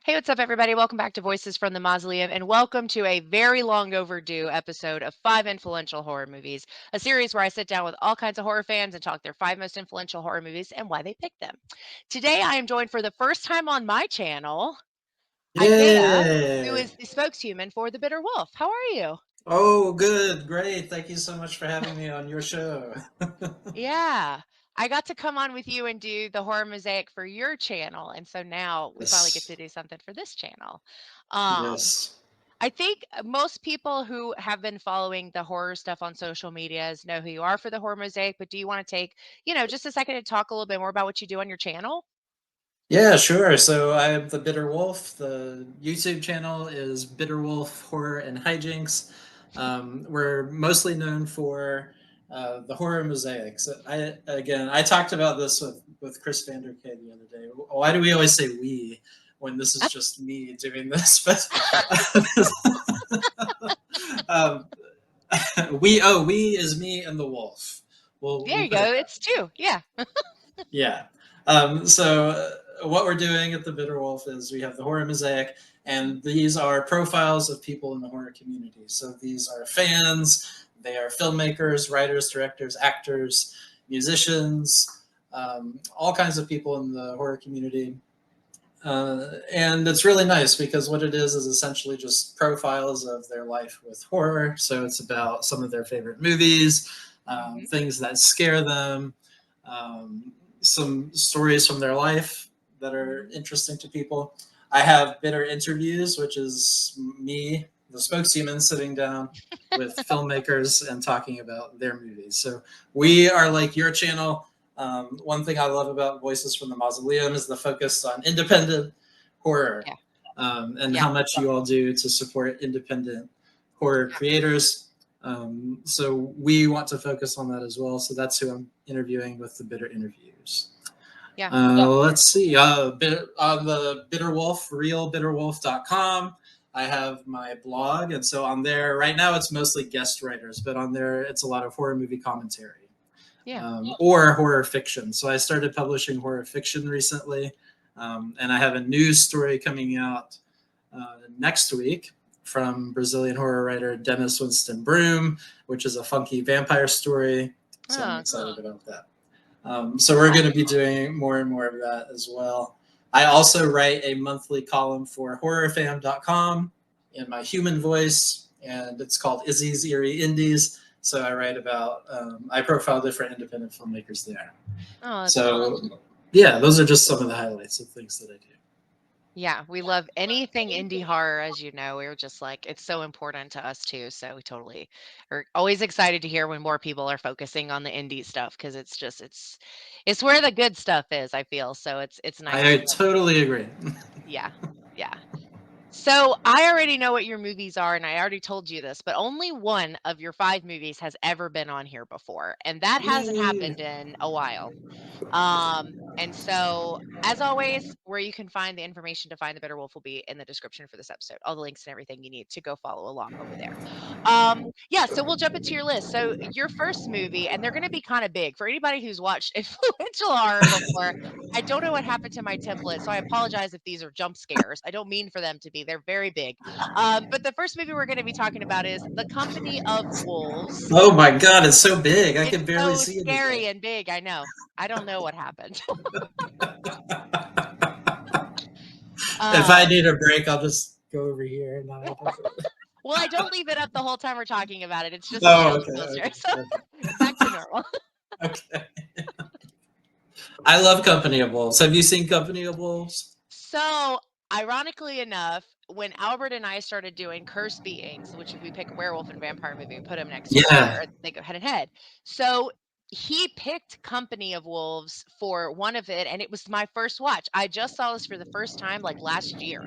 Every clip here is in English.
Hey, what's up, everybody? Welcome back to Voices from the Mausoleum, and welcome to a very long overdue episode of Five Influential Horror Movies, a series where I sit down with all kinds of horror fans and talk their five most influential horror movies and why they picked them. Today, I am joined for the first time on my channel, Isaiah, who Yay! is the spokeshuman for The Bitter Wolf. How are you? Oh, good, great. Thank you so much for having me on your show. Yeah, I got to come on with you and do the horror mosaic for your channel, and so now we finally get to Yes, do something for this channel. Um, yes, I think most people who have been following the horror stuff on social medias know who you are for the horror mosaic, but do you want to take, just a second to talk a little bit more about what you do on your channel? yeah, sure. So I have the Bitter Wolf. The YouTube channel is Bitter Wolf Horror and Hijinks. We're mostly known for the horror mosaics. I talked about this with Chris Vanderkay the other day. Why do we always say we when this is just me doing this? But um, we is me and the wolf. There We'll you put it go. that It's two. Yeah. way. Yeah. So what we're doing at the Bitter Wolf is we have the horror mosaic, and these are profiles of people in the horror community. So these are fans, they are filmmakers, writers, directors, actors, musicians, all kinds of people in the horror community. And it's really nice because what it is essentially just profiles of their life with horror. So it's about some of their favorite movies, Hmm. things that scare them, um, some stories from their life that are Hmm. interesting to people. I have Bitter Interviews, which is me, the spokeshuman, sitting down with filmmakers and talking about their movies. So we are like your channel. One thing I love about Voices from the Mausoleum is the focus on independent horror, Yeah. and Yeah. how much you all do to support independent horror Yeah. creators. So we want to focus on that as well. So that's who I'm interviewing with the Bitter Interviews. Yeah. Let's see. On the Bitter Wolf, realbitterwolf.com, I have my blog. And so on there, right now it's mostly guest writers, but on there it's a lot of horror movie commentary, Yeah. or horror fiction. So I started publishing horror fiction recently, and I have a news story coming out next week from Brazilian horror writer Dennis Winston Broom, which is a funky vampire story. So I'm Oh, excited cool. about that. So we're Yeah. going to be doing more and more of that as well. I also write a monthly column for horrorfam.com in my human voice, and it's called Izzy's Eerie Indies. So I write about, I profile different independent filmmakers there. Oh, that's cool. So yeah, those are just some of the highlights of things that I do. Yeah, we love anything indie horror, as you know. We're just like, it's so important to us too. So we totally are always excited to hear when more people are focusing on the indie stuff because it's where the good stuff is, I feel. So it's nice I to totally agree. yeah. Yeah. So I already know what your movies are, and I already told you this, but only one of your five movies has ever been on here before, and that hasn't Yay! happened in a while. And so, as always, where you can find the information to find the Bitter Wolf will be in the description for this episode. All the links and everything you need to go follow along over there. Yeah, so we'll jump into your list. So your first movie, and they're going to be kind of big for anybody who's watched influential horror before. I don't know what happened to my template, so I apologize if these are jump scares. I don't mean for them to be. They're very big. But the first movie we're going to be talking about is The Company of Wolves. Oh my god, it's so big. I It's can barely so see anything. scary and big. I know. I don't know what happened. If I Um, need a break, I'll just go over here. And well, I don't leave it up the whole time we're talking about it. It's just a oh, little okay, closer. okay, So back to normal. okay. I love Company of Wolves. Have you seen Company of Wolves? So, ironically enough, when Albert and I started doing Cursed Beings, which if we pick a werewolf and vampire movie and put them next to each Yeah. other, they go head and head. So he picked Company of Wolves for one of it, and it was my first watch. I just saw this for the first time like last year.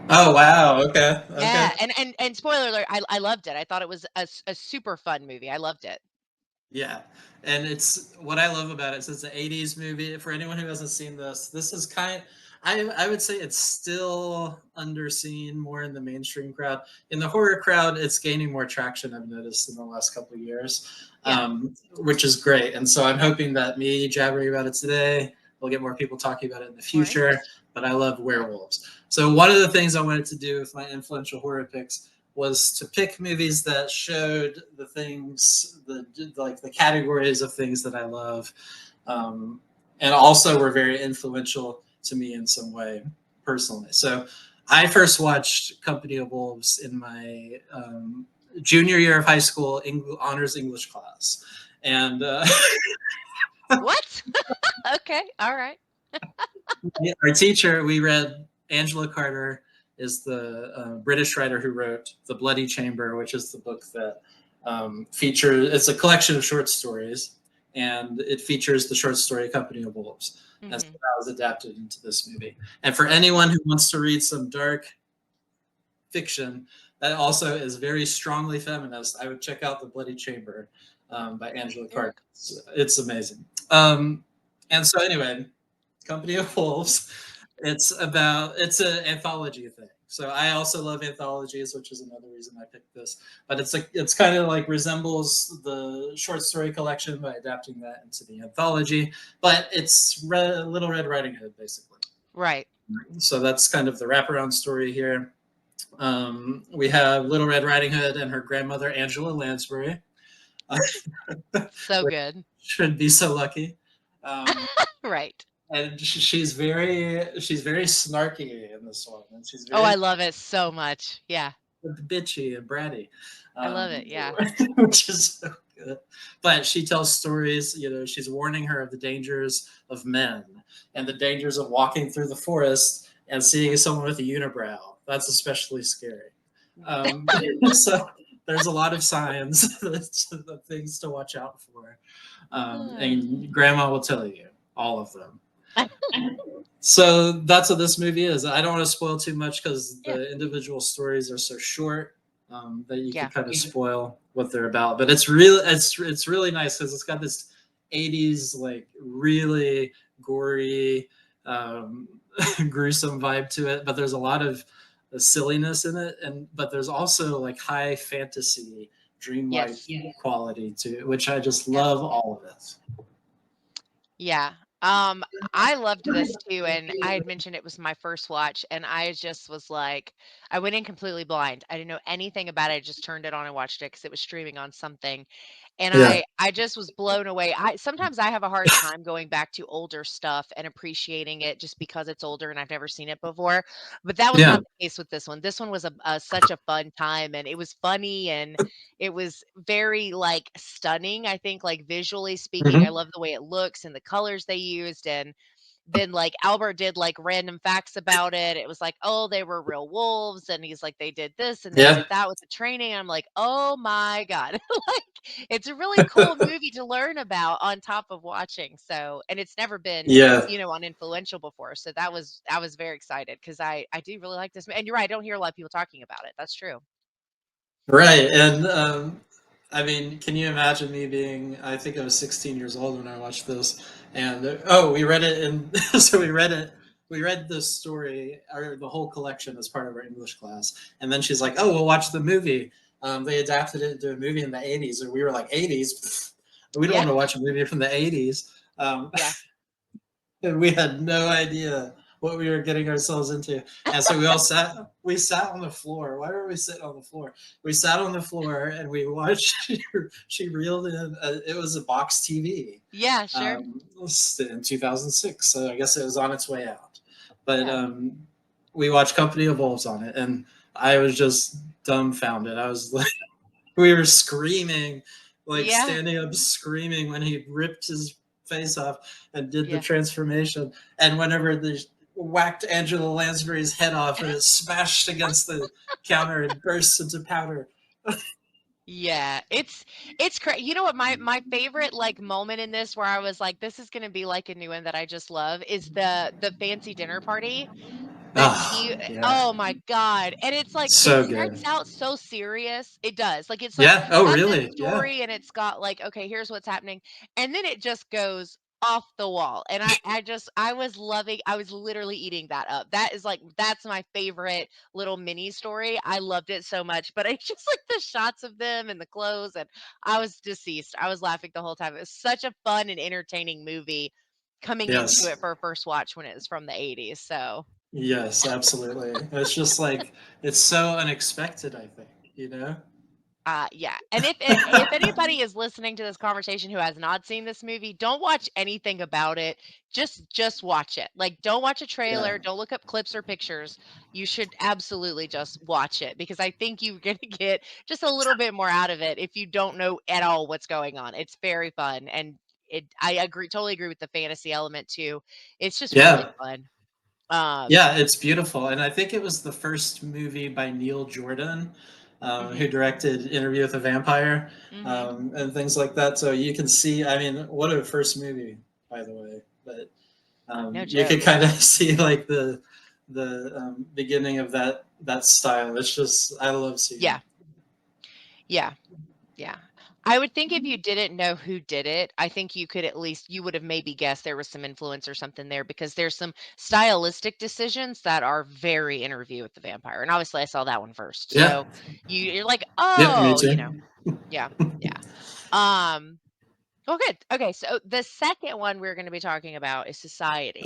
Oh wow. Okay. Okay. Yeah, and spoiler alert, I loved it. I thought it was a super fun movie. I loved it. Yeah. And it's what I love about it. It's an '80s movie. For anyone who hasn't seen this, this is I would say it's still underseen more in the mainstream crowd. In the horror crowd, it's gaining more traction. I've noticed in the last couple of years, Yeah, which is great. And so I'm hoping that me jabbering about it today will get more people talking about it in the more future. interest. but I love werewolves. So one of the things I wanted to do with my influential horror picks was to pick movies that showed the things, the categories of things that I love, um, and also were very influential to me in some way personally. So I first watched Company of Wolves in my junior year of high school honors English class, and What? Okay. All right. our teacher, we read Angela Carter is the British writer who wrote The Bloody Chamber, which is the book that features. It's a collection of short stories, and it features the short story Company of Wolves. And so Hmm. that was adapted into this movie. And for anyone who wants to read some dark fiction that also is very strongly feminist, I would check out The Bloody Chamber by Angela Yeah. Carter. It's amazing. Um, and so, anyway, Company of Wolves. It's an anthology thing. So I also love anthologies, which is another reason I picked this. But it's kind of like resembles the short story collection by adapting that into the anthology. But it's Little Red Riding Hood, basically. Right. So that's kind of the wraparound story here. We have Little Red Riding Hood and her grandmother Angela Lansbury. So good. Should be so lucky. Um, Right. and she's very snarky in this one, and she's Oh, very I love it so much. Yeah. bitchy and bratty, I love it. Yeah. which is so good. But she tells stories. She's warning her of the dangers of men and the dangers of walking through the forest and seeing someone with a unibrow. That's especially scary. Um, so there's a lot of signs, of things to watch out for, and Grandma will tell you all of them. So that's what this movie is. I don't want to spoil too much because Yeah. the individual stories are so short that you Yeah. could kind of spoil what they're about. But it's really nice because it's got this '80s like really gory, um, gruesome vibe to it. But there's a lot of silliness in it, but there's also like high fantasy, dreamlike Yes. quality to it, which I just Yeah. love all of it. Yeah. Um, I loved this too, and I had mentioned it was my first watch, and I just was like, I went in completely blind. I didn't know anything about it. I just turned it on and watched it because it was streaming on something. And Yeah. I just was blown away. Sometimes I have a hard time going back to older stuff and appreciating it just because it's older and I've never seen it before. But that was Yeah. not the case with this one. This one was such a fun time, and it was funny, and it was very like stunning. I think like visually speaking, I Mhm. love the way it looks and the colors they used. And then like Albert did like random facts about it. It was like, oh, they were real wolves, and he's like, they did this and they did Yeah. that with the training. I'm like, oh my God. Like it's a really cool movie to learn about on top of watching. So, and it's never been, Yeah. on influential before. So I was very excited because I do really like this. And you're right, I don't hear a lot of people talking about it. That's true. Right. And I mean, can you imagine me being, I think I was 16 years old when I watched this. And we read it. And so we read it. We read the story or the whole collection as part of our English class. And then she's like, oh, we'll watch the movie. They adapted it into a movie in the 80s. And we were like, 80s? We don't Yeah. want to watch a movie from the 80s. Yeah. And we had no idea what we were getting ourselves into. And so we sat on the floor. Why were we sitting on the floor? We sat on the floor and we watched, she reeled in, it was a box TV Yeah, sure. in 2006. So I guess it was on its way out. But Yeah. we watched Company of Wolves on it. And I was just dumbfounded. I was like, we were screaming, like Yeah. standing up screaming when he ripped his face off and did the Yeah. transformation. And whenever they whacked Angela Lansbury's head off and it smashed against the counter and burst into powder. Yeah, it's crazy. You know what my favorite like moment in this where I was like, this is gonna be like a new one that I just love is the fancy dinner party that Ah, he yeah. oh my God. And it's like it So starts good. out so serious. It does. Like it's like Yeah. Oh, got this really? Yeah. story and it's got like, okay, here's what's happening. And then it just goes off the wall. And I was loving, I was literally eating that up. That is like that's my favorite little mini story. I loved it so much. But it's just like the shots of them and the clothes, and I was deceased. I was laughing the whole time. It was such a fun and entertaining movie coming into Yes. it for a first watch when it was from the 80s. So Yes, absolutely. It's just like it's so unexpected, I think, you know? yeah, and if anybody is listening to this conversation who has not seen this movie, don't watch anything about it. Just watch it. Like, don't watch a Yeah. trailer, don't look up clips or pictures. You should absolutely just watch it because I think you're gonna get just a little bit more out of it if you don't know at all what's going on. It's very fun, and totally agree with the fantasy element too. It's just really Yeah. fun. Um, Yeah, it's beautiful. And I think it was the first movie by Neil Jordan, who mhm, directed Interview with a Vampire, mhm. and things like that. So you can see, I mean, what a first movie, by the way. But No you joke. could kind of see like the beginning of that style. It's just I love seeing Yeah, it. yeah. Yeah. I would think if you didn't know who did it, I think you could at least you would have maybe guessed there was some influence or something there because there's some stylistic decisions that are very Interview with the Vampire. And obviously I saw that one first. Yeah. So you're like, Yep. Me "Oh, too. yeah, yeah." Um, well, good. Okay, so the second one we're going to be talking about is Society.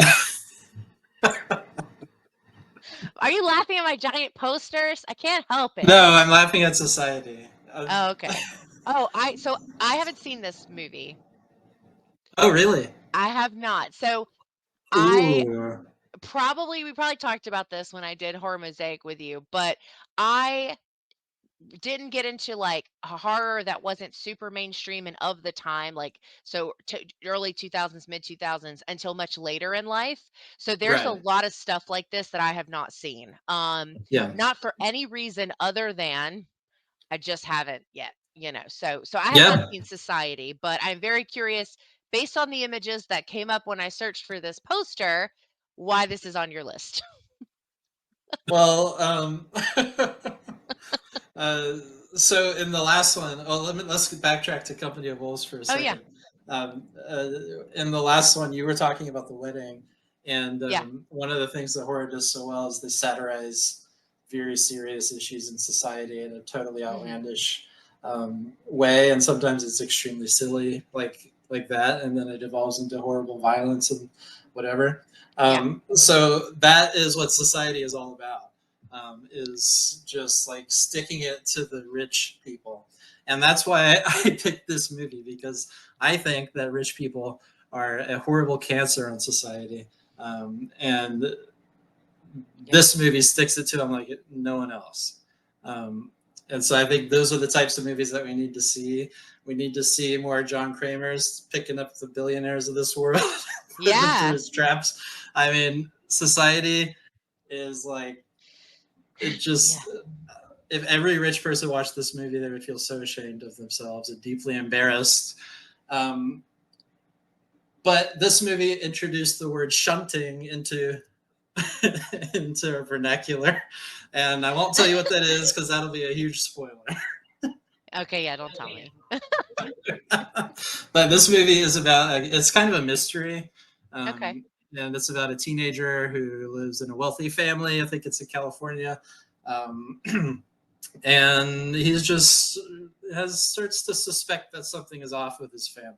Are you laughing at my giant posters? I can't help it. No, I'm laughing at society. Oh, okay. I haven't seen this movie. Oh, really? I have not. So I Ooh. we probably talked about this when I did Horror Mosaic with you, but I didn't get into like a horror that wasn't super mainstream and of the time, like early 2000s, mid 2000s until much later in life. So there's a Right. lot of stuff like this that I have not seen. Yeah. Not for any reason other than I just haven't yet, So I have not Yeah. seen Society, but I'm very curious based on the images that came up when I searched for this poster, why this is on your list. Well, uh, so in the last one, well, let's backtrack to Company of Wolves for a Oh yeah. second. In the last one, you were talking about the wedding, and Yeah. one of the things that horror does so well is they satirize very serious issues in society in a totally Mhm. outlandish way, and sometimes it's extremely silly, like that, and then it evolves into horrible violence and whatever. Yeah. So that is what society is all about. Is just like sticking it to the rich people. And that's why I picked this movie because I think that rich people are a horrible cancer on society. And Yep. this movie sticks it to them like no one else. Um, and so I think those are the types of movies that we need to see. We need to see more John Kramer's picking up the billionaires of this world, putting them through Yeah. his traps. I mean, society is like it Yeah. just if every rich person watched this movie, they would feel so ashamed of themselves and deeply embarrassed. Um, but this movie introduced the word shunting into into our vernacular, and I won't tell you what that is because that'll be a huge spoiler. Okay, yeah, don't tell me. But this movie is about it's kind of a mystery. Okay. And it's about a teenager who lives in a wealthy family. I think it's in California. Um, and he's just has starts to suspect that something is off with his family,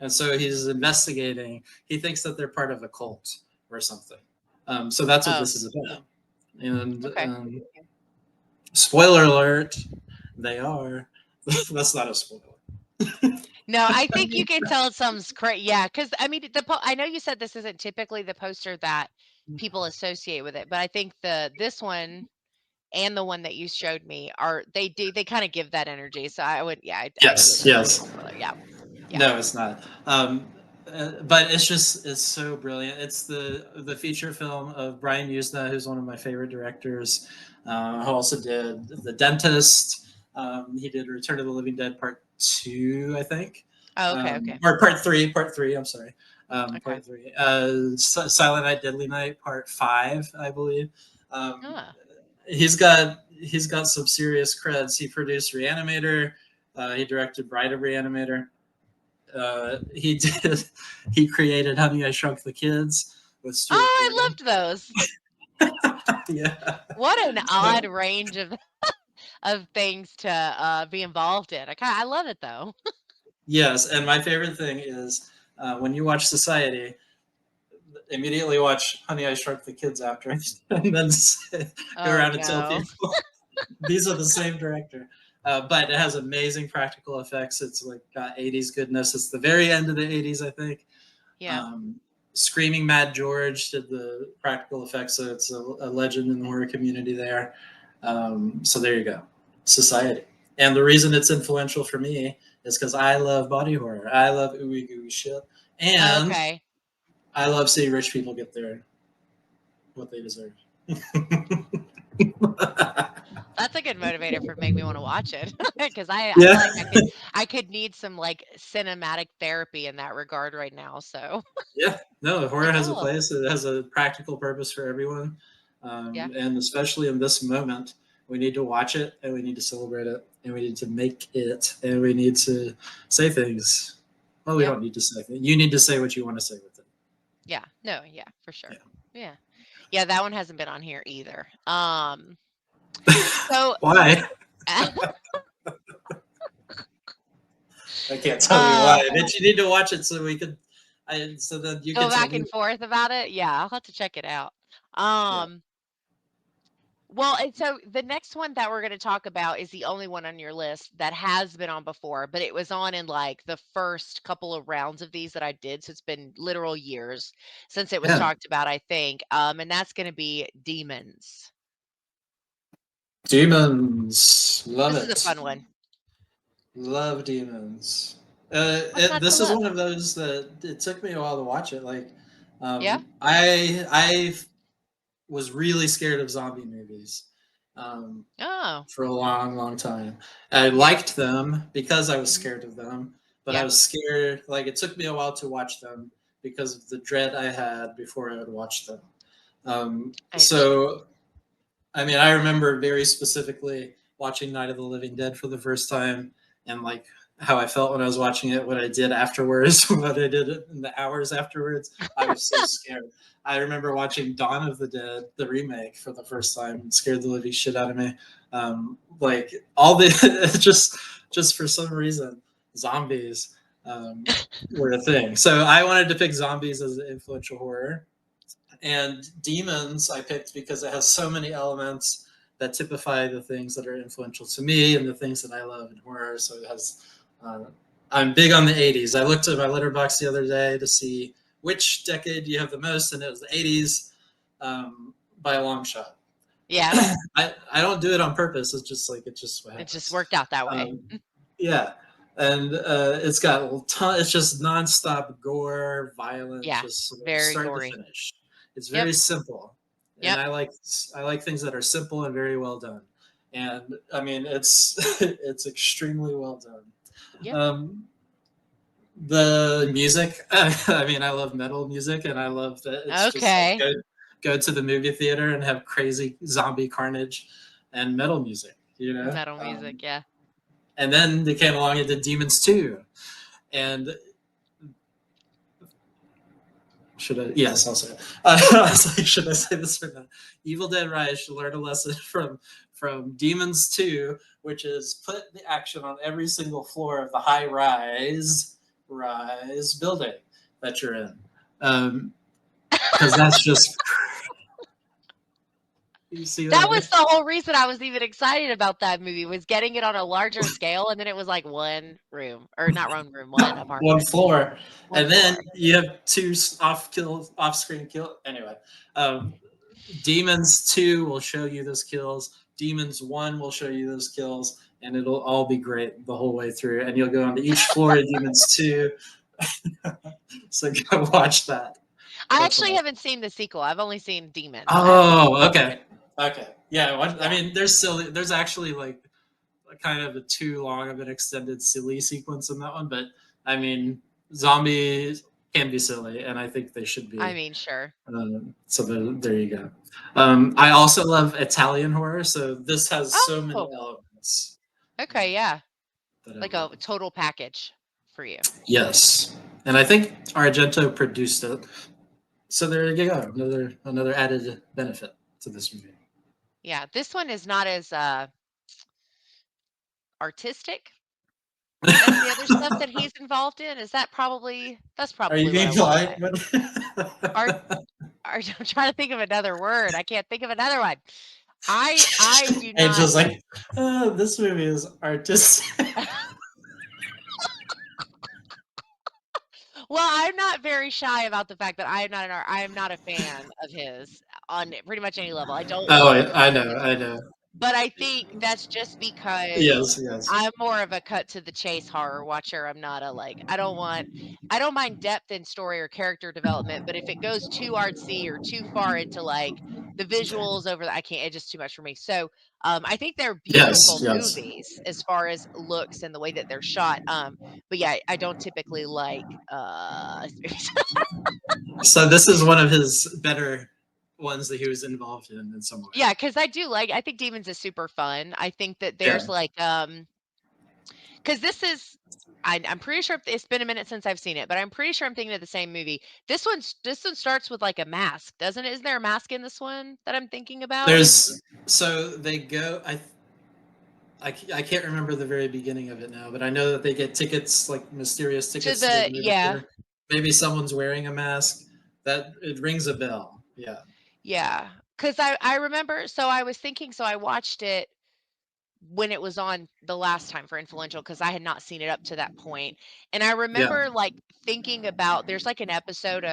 and so he's investigating. He thinks that they're part of a cult or something. So that's what Oh, this is about. And okay. spoiler alert, they are. That's not a spoiler. No, I think you can tell something's crazy. Yeah, because I mean, I know you said this isn't typically the poster that people associate with it, but I think this one and the one that you showed me they kind of give that energy. So I would, yeah, I think Yes, it's a yes. spoiler. Yeah, yeah. No, it's not. But it's so brilliant. It's the feature film of Brian Usna, who's one of my favorite directors. Who also did The Dentist. He did Return of the Living Dead Part Two, I think, Oh, okay, okay, or Part Three. Part Three. I'm sorry. okay. Part Three. Silent Night, Deadly Night Part Five, I believe. Um, Ah. he's got some serious creds. He produced Reanimator. He directed Bride of Reanimator. He did. He created Honey I Shrunk the Kids with Oh, Stuart I Gordon. loved those. Yeah. What an odd range of things to be involved in. I love it though. Yes, and my favorite thing is when you watch Society. immediately watch Honey, I Shrunk the Kids after, and then go Oh around and tell no. people these are the same director. But it has amazing practical effects. It's like got 80s goodness. It's the very end of the 80s, I think. Yeah. Um, Screaming Mad George did the practical effects, so it's a legend in the horror community there. So there you go, Society. And the reason it's influential for me is because I love body horror. I love ooey gooey shit, and Okay. I love seeing rich people get their what they deserve. That's a good motivator for make me want to watch it because I feel Yeah, like I could need some like cinematic therapy in that regard right now. So yeah. No, horror like, has a oh place. It has a practical purpose for everyone, yeah, and especially in this moment, we need to watch it and we need to celebrate it and we need to make it and we need to say things. Well, we yep, don't need to say things. You need to say what you want to say with it. yeah, no, yeah, for sure, Yeah. yeah, yeah. That one hasn't been on here either. So Why? uh, I can't tell you why, but you need to watch it so we could. So that you go can tell back me. and forth about it. Yeah, I'll have to check it out. Yeah. Um, Well, and so the next one that we're going to talk about is the only one on your list that has been on before, but it was on in like the first couple of rounds of these that I did. So it's been literal years since it was Yeah. talked about, I think. And that's going to be Demons. Demons. Love This is a it. fun one. Love Demons. What's not to This is love? one of those that it took me a while to watch it. Like, Yeah. I was really scared of zombie movies Oh, for a long, long time. I yeah. liked them because I was Hmm. scared of them, but I Yeah. was scared. Like, it took me a while to watch them because of the dread I had before I would watch them. I understand. So I mean, I remember very specifically watching Night of the Living Dead for the first time and like how I felt when I was watching it, what I did afterwards, what I did in the hours afterwards. I was so scared. I remember watching Dawn of the Dead, the remake, for the first time and scared the living shit out of me. Like all the just for some reason, zombies were a thing. So I wanted to pick zombies as an influential horror, and Demons I picked because it has so many elements that typify the things that are influential to me and the things that I love in horror. So it has. Uh, I'm big on the '80s. I looked at my letterbox the other day to see which decade you have the most, and it was the '80s by a long shot. Yeah. I don't do it on purpose. It's just like it just what It just happens. worked out that way. Um, yeah, and it's got a ton. It's just nonstop gore, violence, Yeah. just Very start to gory. finish. It's Yep. very simple, and Yep. I like things that are simple and very well done. And I mean, it's it's extremely well done. Yep. Um, the music, I mean, I love metal music, and I love that it's just like Okay. go to the movie theater and have crazy zombie carnage and metal music. Metal music. Yeah. And then they came along and did Demons 2. And should I? Yes, I'll say it. I was like, should I say this or not? Evil Dead Rise should learn a lesson from Demons 2, which is put the action on every single floor of the high rise building that you're in. Because that's just you see what I That mean? was the whole reason I was even excited about that movie was getting it on a larger scale, and then it was like one room, or not one room, one One apartment, floor, one and then floor. you have two off screen kill. Anyway, um, Demons 2 will show you those kills. Demons 1 will show you those kills, and it'll all be great the whole way through. And you'll go onto each floor of Demons 2. So go watch that. I That's actually what haven't seen the sequel. I've only seen Demons. I haven't seen Oh, the sequel. okay. Okay. Yeah, I Yeah. mean, there's actually like kind of a too long of an extended silly sequence in that one, but I mean, zombies can be silly, and I think they should I be. mean, sure. So there you go. I also love Italian horror, so this has so many Oh, elements okay, yeah. that I Like a love. total package for you. Yes, and I think Argento produced it, so there you go. Another added benefit to this movie. Yeah, this one is not as artistic, That's the other stuff that he's involved in. Is that probably that's Are you probably what I being want to polite? say. Are I'm trying to think of another word. I can't think of another one. I do not. Angel's like, this movie is artistic. Well, I'm not very shy about the fact that I am not a fan of his on pretty much any level. I don't Oh, love his I know, movies. I know. But I think that's just because Yes, yes. I'm more of a cut to the chase horror watcher. I'm not a like I don't mind depth in story or character development, but if it goes too artsy or too far into like the visuals over I can't, it's just too much for me. So I think they're Yes, beautiful yes. movies as far as looks and the way that they're shot. But yeah, I don't typically like So this is one of his better ones that he was involved in some way. yeah, because I think Demons is super fun. I think that Yeah. there's like because this is I'm pretty sure it's been a minute since I've seen it, but I'm pretty sure I'm thinking of the same movie. This one starts with like a mask, doesn't it? Isn't there a mask in this one that I'm thinking about? There's so they go. I can't remember the very beginning of it now, but I know that they get tickets, like mysterious To tickets to the the movie yeah, theater. Maybe someone's wearing a mask. That it rings a bell. Yeah. yeah. Because I remember, so I was thinking, so I watched it when it was on the last time for Influential because I had not seen it up to that point, and I Yeah. remember like thinking about there's like an episode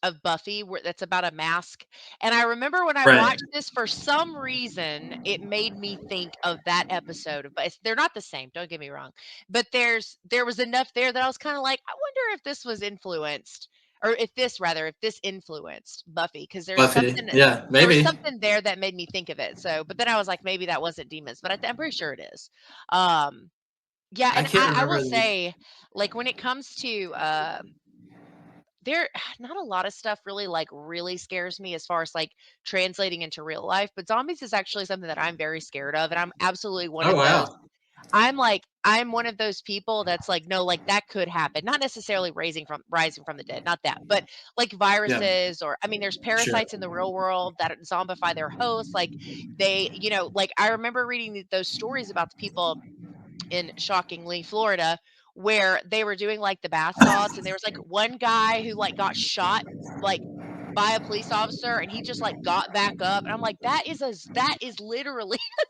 of Buffy where that's about a mask, and I remember when I Right. watched this for some reason it made me think of that episode of, but they're not the same. Don't get me wrong, but there was enough there that I was kind of like, I wonder if this was influenced. Or if this rather, if this influenced Buffy, because Buffy. Yeah. there was Maybe. something there that made me think of it. So, but then I was like, maybe that wasn't demons, but I'm pretty sure it is. Um, yeah, I and can't I will remember the. say, like when it comes to there, not a lot of stuff really like really scares me as far as like translating into real life, but zombies is actually something that I'm very scared of, and I'm absolutely one Oh of those. wow. I'm one of those people that's like, no, like that could happen. Not necessarily rising from the dead, not that, but like Yeah. viruses or I mean, there's Sure. parasites in the real world that zombify their hosts. Like they, like I remember reading those stories about the people in shockingly Florida where they were doing like the bath salts and there was like one guy who like got shot like by a police officer and he just like got back up and I'm like that is literally a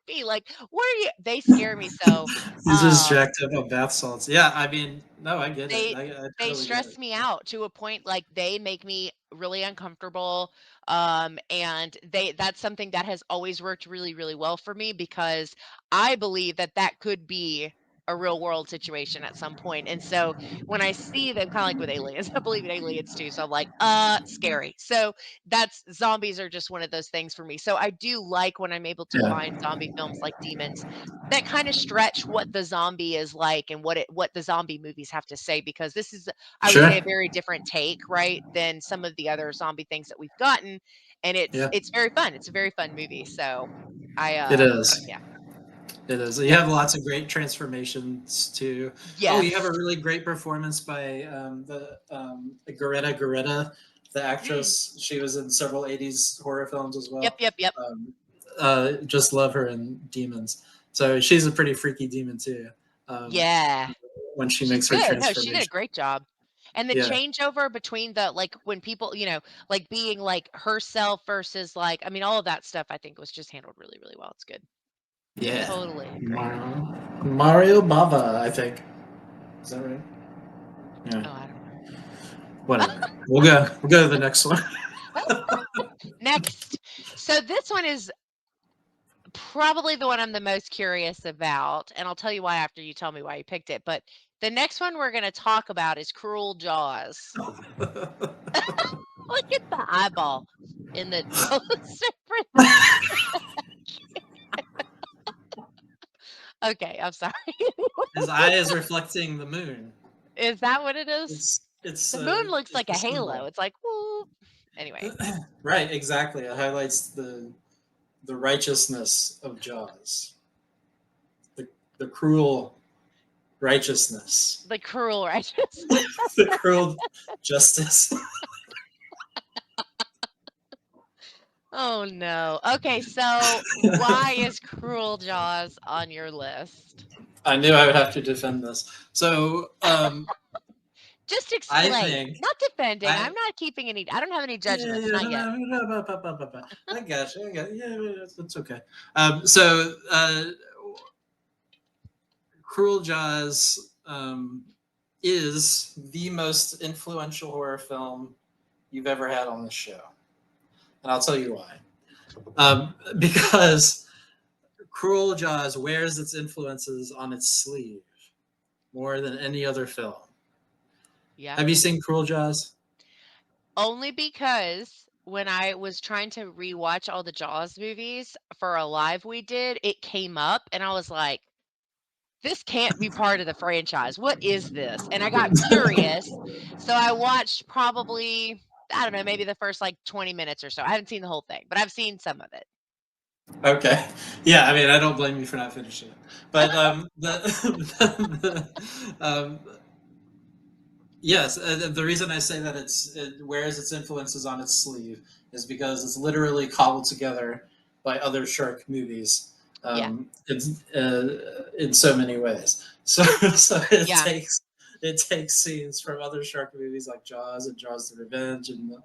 zombie. Like what are you they scare me so He's um distracted about bath salts. Yeah. I mean, no, I get it. they I they totally get stress it. me out to a point like they make me really uncomfortable and they that's something that has always worked really really well for me because I believe that that could be a real world situation at some point. And so when I see them kind of like with aliens, I believe in aliens too, so I'm like scary. So that's zombies are just one of those things for me. So I do like when I'm able to Yeah. find zombie films like Demons that kind of stretch what the zombie is like and what the zombie movies have to say because this is I would say a Sure. very different take, right, than some of the other zombie things that we've gotten, and Yeah. it's very fun. It's a very fun movie. So It is. yeah. It is. You Yeah. have lots of great transformations too. Oh, you have a Yes. really great performance by Greta Geretta, the Mm. actress. She was in several '80s horror films as Yep, well. yep, yep. Just love her in Demons. So she's a pretty freaky demon too. Um, Yeah. when she She's makes her good. No, she did a transformation. great job. And the Yeah. changeover between the like when people, like being like herself versus like I mean all of that stuff I think was just handled really really well. It's good. Yeah. Totally agree. Mario Bava, I think. Is that right? Yeah. Oh, I don't know. Whatever. We'll go to the next one. Next. So this one is probably the one I'm the most curious about, and I'll tell you why after you tell me why you picked it. But the next one we're going to talk about is Cruel Jaws. Look at the eyeball in the poster for Okay, I'm sorry. His eye is reflecting the moon. Is that what it is? The moon looks It's like a a halo. symbol. It's like, woo. Anyway, Right, exactly. It highlights the righteousness of Jaws, the the cruel righteousness, the cruel righteous. the cruel justice. Oh no. Okay, so why is Cruel Jaws on your list? I knew I would have to defend this. So Just I explain, think not defending. I I'm not keeping any. I don't have any yeah, judgments, yeah, not yet. I got you. I got you. Yeah, it's okay. So Cruel Jaws is the most influential horror film you've ever had on the show, and I'll tell you why. Because Cruel Jaws wears its influences on its sleeve more than any other film. Yeah. Have you seen Cruel Jaws? Only because when I was trying to rewatch all the Jaws movies for a live we did, it came up and I was like, this can't be part of the franchise. What is this? And I got curious. So I watched probably, I don't know, maybe the first like 20 minutes or so. I haven't seen the whole thing, but I've seen some of it. Okay. Yeah, I mean, I don't blame you for not finishing it. But yes, the reason I say that it wears its influences on its sleeve is because it's literally cobbled together by other shark movies. Yeah. In so many ways. So so Yeah. it takes scenes from other shark movies like Jaws and Jaws: The Revenge and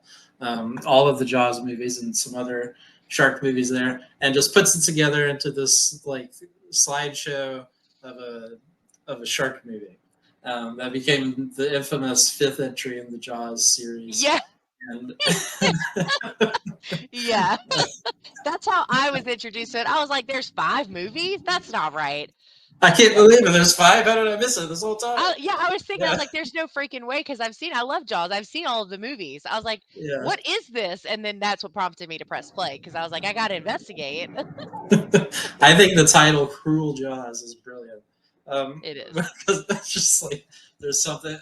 all of the Jaws movies and some other shark movies there, and just puts it together into this like slideshow of a shark movie. That became the infamous fifth entry in the Jaws series. Yeah. And Yeah. That's how I was introduced to it. I was like, there's 5 movies? That's not right. I can't believe it. There's 5. How did I miss it this whole time? Yeah, I was thinking, I was Yeah, like, there's no freaking way because I love Jaws. I've seen all of the movies. I was like, yeah. what is this? And then that's what prompted me to press play because I was like, I got to investigate. I think the title "Cruel Jaws" is brilliant. It is. Because that's just like there's something.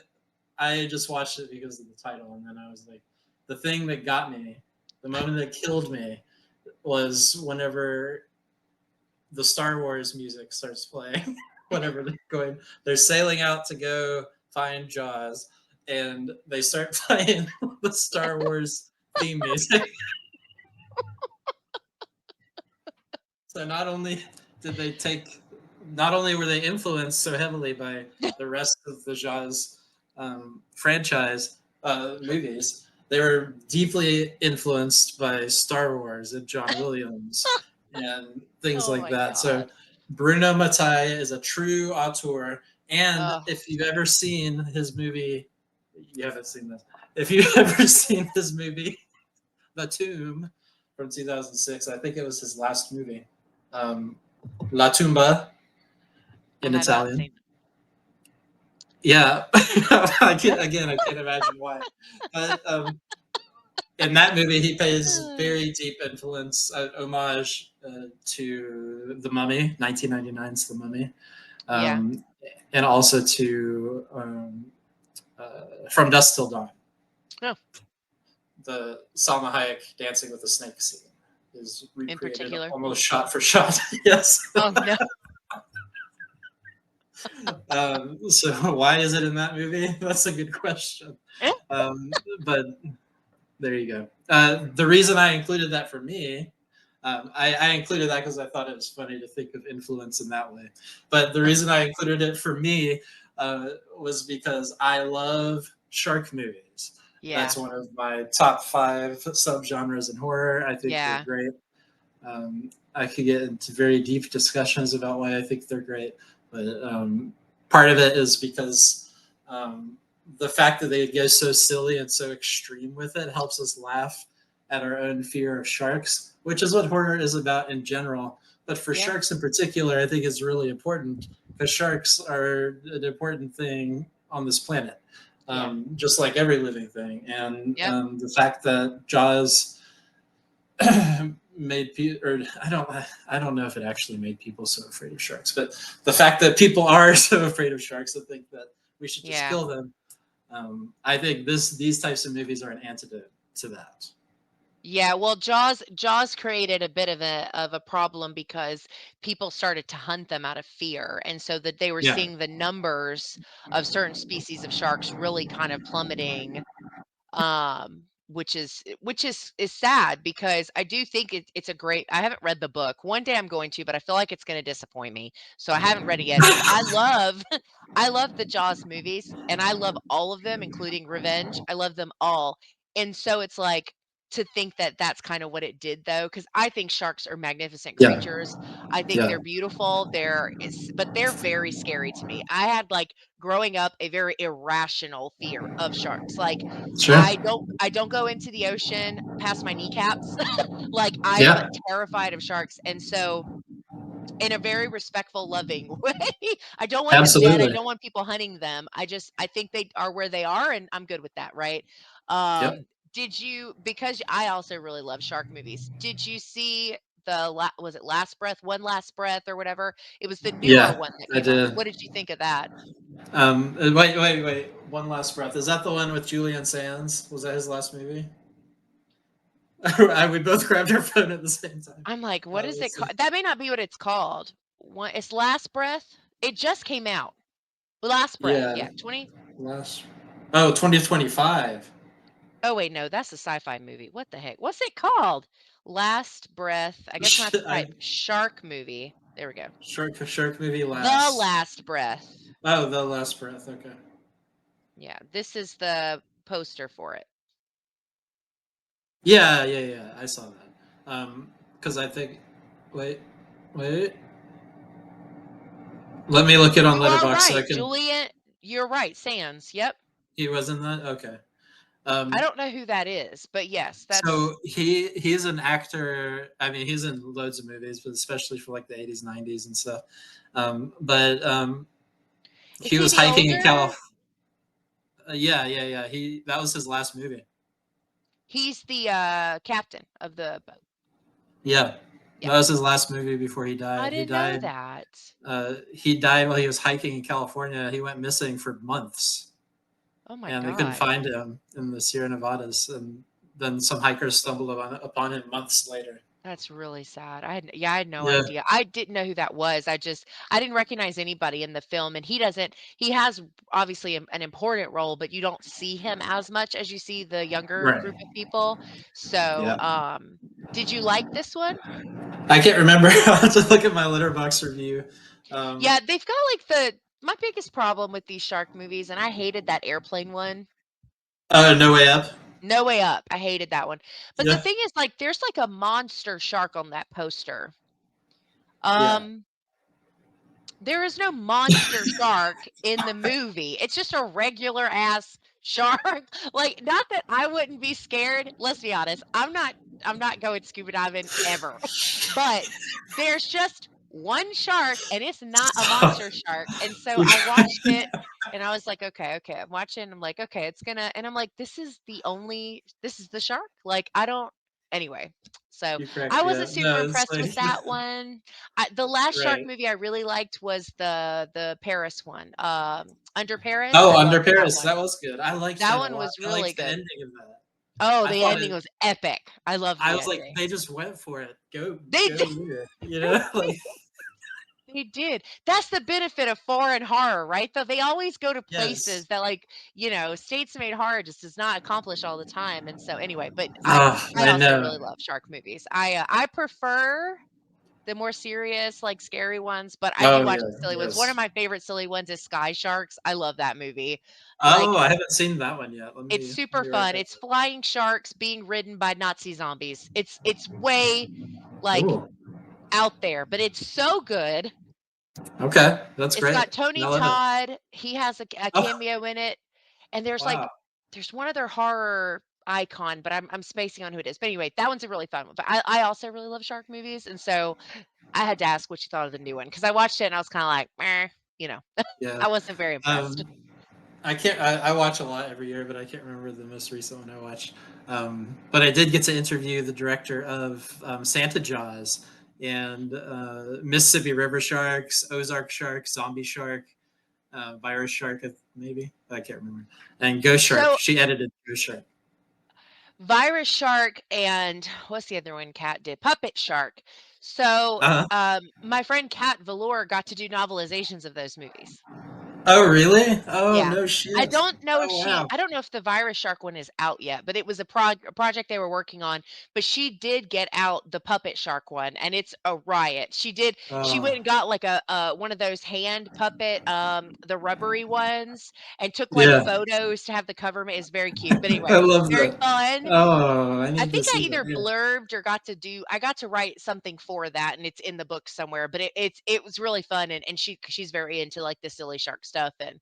I just watched it because of the title, and then I was like, the thing that got me, the moment that killed me, was whenever the Star Wars music starts playing. Whenever they're sailing out to go find Jaws, and they start playing the Star Wars theme music. So did they take, not only were they influenced so heavily by the rest of the Jaws franchise movies, they were deeply influenced by Star Wars and John Williams and things Oh like my that. So god. Bruno Mattei is a true auteur. And Oh, if you've ever seen his movie, you haven't seen this. If you've ever seen his movie, The Tomb from 2006, I think it was his last movie. um, La Tumba I in have not Italian. seen it. Yeah, I can't imagine why. But in that movie, he pays very deep influence, homage to The Mummy, 1999's The Mummy, Yeah. um, and also to From Dusk Till Dawn. Oh, The Salma Hayek dancing with the snake scene is in recreated particular. almost shot for shot. Yes. Oh no. So why is it in that movie? That's a good question. But there you go. The reason I included that for me, I included that because I thought it was funny to think of influence in that way. But the reason I included it for me was because I love shark movies. Yeah. That's one of my top 5 subgenres in horror. I think they're Yeah. great. I could get into very deep discussions about why I think they're great, but part of it is because the fact that they go so silly and so extreme with it helps us laugh at our own fear of sharks, which is what horror is about in general. But for Yeah. sharks in particular, I think it's really important because sharks are an important thing on this planet, Yeah. just like every living thing. And Yep. the fact that Jaws made people, or I don't know if it actually made people so afraid of sharks, but the fact that people are so afraid of sharks and think that we should just Yeah. kill them, I think these types of movies are an antidote to that. Yeah, well, Jaws created a bit of a problem because people started to hunt them out of fear, and so that they were Yeah, seeing the numbers of certain species of sharks really kind of plummeting, um, which is sad because I do think it's a great. I haven't read the book. One day I'm going to, but I feel like it's going to disappoint me. So I haven't read it yet. But I love I love the Jaws movies, and I love all of them, including Revenge. I love them all. And so it's like to think that that's kind of what it did though, because I think sharks are magnificent Yeah, creatures. I think yeah, they're beautiful. But they're very scary to me. I had like growing up a very irrational fear of sharks. Like sure. I don't go into the ocean past my kneecaps. Like I'm Yeah, terrified of sharks. And so in a very respectful, loving way. I don't want them dead. I absolutely. don't want people hunting them. I think they are where they are, and I'm good with that, right? Yep. Did you because I also really love shark movies. Did you see was it Last Breath, One Last Breath or whatever? It was the newer Yeah, one that I came out. did. What did you think of that? Wait. One last breath. Is that the one with Julian Sands? Was that his last movie? We both grabbed our phone at the same time. I'm like, what is it Let's see. called? That may not be what it's called. It's Last Breath. It just came out. Last Breath. Yeah, Yeah, 20. last. Oh, 2025. Oh wait, no, that's a sci-fi movie. What the heck? What's it called? Last Breath. I guess I have to type I shark movie. There we go. shark movie The last. Last Breath. Oh, the last breath. Okay. Yeah, this is the poster for it. Yeah. I saw that. Because I think. Wait, wait. Let me look it on You are Letterbox so I right, can. Julian. You're right, Sands. Yep. He was in that. Okay. I Um, don't know who that is, but yes, that's so he's an actor. I mean, he's in loads of movies, but especially for like the 80s, 90s, and stuff. But is he he was the hiking in older? California. Yeah. He that was his last movie. He's the captain of the boat. Yeah, Yeah. that was his last movie before he I died. He didn't know died. that. He died while he was hiking in California. He went missing for months, Oh my and they couldn't God. find him in the Sierra Nevadas. And then some hikers stumbled upon him months later. That's really sad. I had no Yeah, idea. I didn't know who that was. I didn't recognize anybody in the film, and he has obviously an important role, but you don't see him as much as you see the younger right. group of people. So, Yeah, did you like this one? I can't remember. I have to look at my Letterbox review. Yeah, they've got like my biggest problem with these shark movies, and I hated that airplane one. No Way Up. No Way Up. I hated that one. But the Yeah, thing is, like, there's like a monster shark on that poster. yeah. Um, There is no monster shark in the movie. It's just a regular ass shark. Like, not that I wouldn't be scared. Let's be honest. I'm not going scuba diving ever. But there's just one shark and it's not a So, monster shark. And so I watched it and I was like, okay. I'm watching. I'm like, okay, it's gonna and I'm like, this is the shark? Like, I don't anyway. So you cracked I me wasn't up. super No, it's impressed with like that one. The last shark right. movie I really liked was the Paris one, Under Paris. I Oh, loved Under that Paris. one. That was good. I liked That that a one lot. was I really liked the good. ending of that. Oh, I the thought ending it. was epic. I loved I the was like, ending. they just went for it. They Go did. you. You know, like They did. That's the benefit of foreign horror, right? Though they always go to yes. places that, like, States-made horror just does not accomplish all the time. And so, anyway, but Oh, I I also know. really love shark movies. I prefer the more serious, like, scary ones, but I do Oh watch yeah, the silly ones. One of yes. my favorite silly ones is Sky Sharks. I love that movie. Like, Oh, I haven't seen that one yet. it's Let super me write fun. that It's flying sharks being ridden by Nazi zombies. It's way, down. like, Ooh, out there, but it's so good. okay, that's It's great. got Tony I love it. Todd. He has a Oh, cameo in it, and wow. there's one other horror icon, but I'm spacing on who it is. But anyway, that one's a really fun one. But I also really love shark movies, and so I had to ask what you thought of the new one because I watched it and I was kind of like, "Meh," you know, Yeah. I wasn't very impressed. Um, I can't. I watch a lot every year, but I can't remember the most recent one I watched. But I did get to interview the director of Santa Jaws and Mississippi River Sharks, Ozark Shark, Zombie Shark, Virus Shark, maybe I can't remember, and Ghost Shark. So She edited Ghost Shark. Virus Shark and what's the other one Cat did? Puppet Shark. So Uh-huh. my friend Kat Velour got to do novelizations of those movies. Oh, really? Oh, Yeah. no I shit. don't know if Oh, wow. I don't know if the virus shark one is out yet, but it was a project they were working on, but she did get out the puppet shark one, and it's a riot. She went Oh, and got like a one of those hand puppet, the rubbery ones, and took like yeah. photos to have the cover ma it's very cute, but I anyway, love very that. fun. Oh, I I need to think I see that. either Yeah. blurbed or I got to write something for that, and it's in the book somewhere, but it was really fun, and she's very into, like, the silly shark stuff, and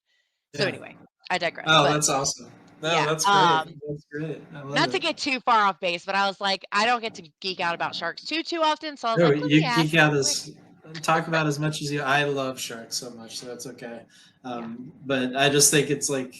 so Yeah. anyway, I digress, Oh, but that's awesome. No, yeah, that's great. That's great. I love not to it. get too far off base, but I was like, I don't get to geek out about sharks too often, so I was No, like, "Let me you ask geek real out quick." as talk about as much as you. I love sharks so much, so that's okay. Yeah. But I just think it's like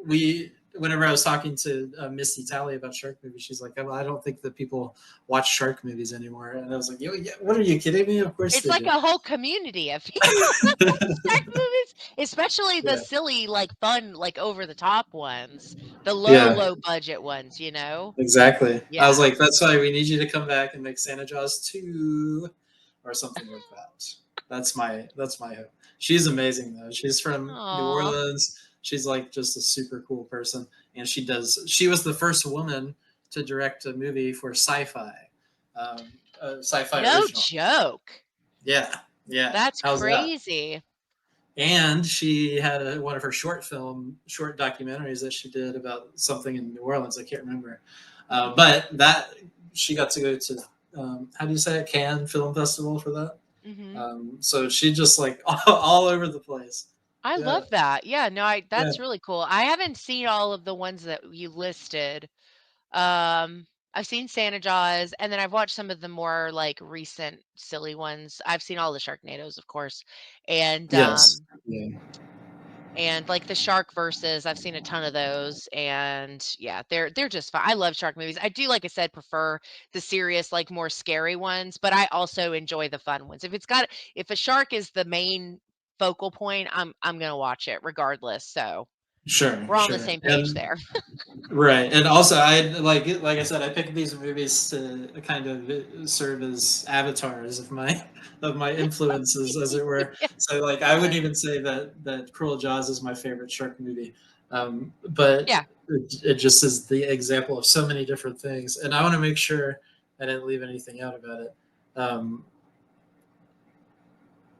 we. Whenever I was talking to Misty Tally about shark movies, she's like, "Well, I don't think that people watch shark movies anymore." And I was like, "Yo, yeah, what are you kidding me? Of course It's they like do." a whole community of people that watch shark movies, especially the Yeah, silly, like, fun, like, over the top ones, the yeah, low budget ones, you know? exactly. I was Yeah. like, "That's why we need you to come back and make Santa Jaws 2 or something like that." That's my hope. She's amazing though. She's from New Aw. Orleans. She's like just a super cool person, and she was the first woman to direct a movie for sci-fi, a sci-fi No original. joke. Yeah, yeah. That's How's that? crazy. And she had one of her short documentaries that she did about something in New Orleans. I can't remember, but that she got to go to how do you say it, Cannes Film Festival for that. Mhm. So she just like all over the place. I Yeah, love that. Yeah, no, I yeah, that's really cool. I haven't seen all of the ones that you listed. Um, I've seen Santa Jaws, and then I've watched some of the more, like, recent silly ones. I've seen all the Sharknadoes, of course, and, yes, yeah, like, the Shark Versus, I've seen a ton of those, and, yeah, they're just fun. I love shark movies. I do, like I said, prefer the serious, like, more scary ones, but I also enjoy the fun ones. If a shark is the main focal point, I'm gonna watch it regardless, so sure, we're on the sure, same page and there. right, and also I like I said, I picked these movies to kind of serve as avatars of my influences, as it were. Yeah, So like I wouldn't fun. even say that Cruel Jaws is my favorite shark movie, but Yeah, it just is the example of so many different things, and I want to make sure I didn't leave anything out about it. Um,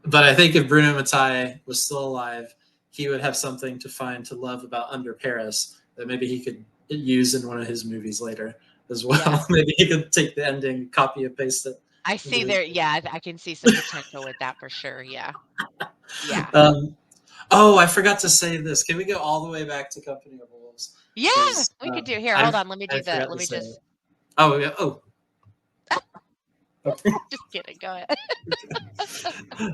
but I think if Bruno Mattei was still alive, he would have something to find to love about Under Paris that maybe he could use in one of his movies later as yeah. well. Maybe he could take the ending, copy and paste it I into see his there yeah, I can see some potential with that for sure, yeah. Yeah. movie. Oh, I forgot to say this. Can we go all the way back to Company of Wolves? Yeah, Because we could do here, hold I on, I forgot let to me say it. just Oh yeah. Oh. Okay. just kidding, go ahead.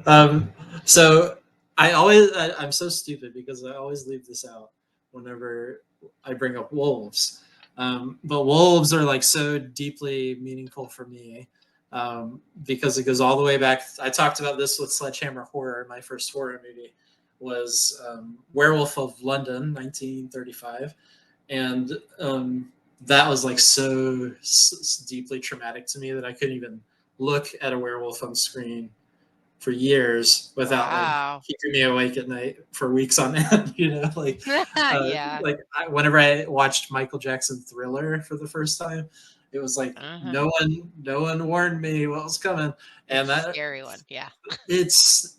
um, so I'm so stupid because I always leave this out whenever I bring up wolves. But wolves are like so deeply meaningful for me because it goes all the way back. I talked about this with Sledgehammer Horror. My first horror movie was Werewolf of London, 1935, and that was like so deeply traumatic to me that I couldn't even look at a werewolf on screen for years without like Wow. keeping me awake at night for weeks on end. Yeah. Whenever I watched Michael Jackson Thriller for the first time, it was like Uh-huh. no one warned me what was coming, and It's a that scary one, yeah. it's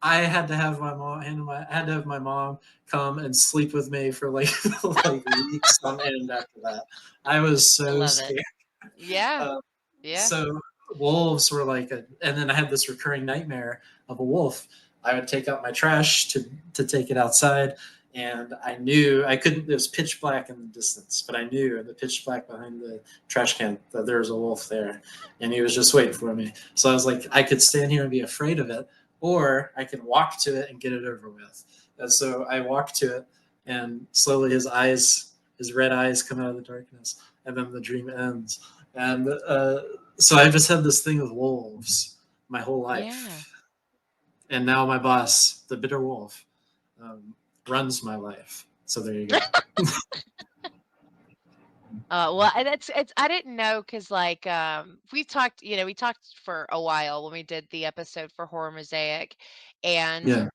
I had to have I had to have my mom come and sleep with me for like like weeks on end after that. I was I so love it. scared. Yeah, Uh, yeah. so wolves were like and then I had this recurring nightmare of a wolf. I would take out my trash to take it outside, and I knew I couldn't. It was pitch black in the distance, but I knew in the pitch black behind the trash can that there was a wolf there, and he was just waiting for me. So I was like, I could stand here and be afraid of it, or I can walk to it and get it over with. And so I walked to it, and slowly his red eyes come out of the darkness, and then the dream ends. And so I just had this thing with wolves my whole Yeah. life, and now my boss, the bitter wolf, runs my life. So there you go. Well, and it's I didn't know because like we talked for a while when we did the episode for Horror Mosaic, and Yeah,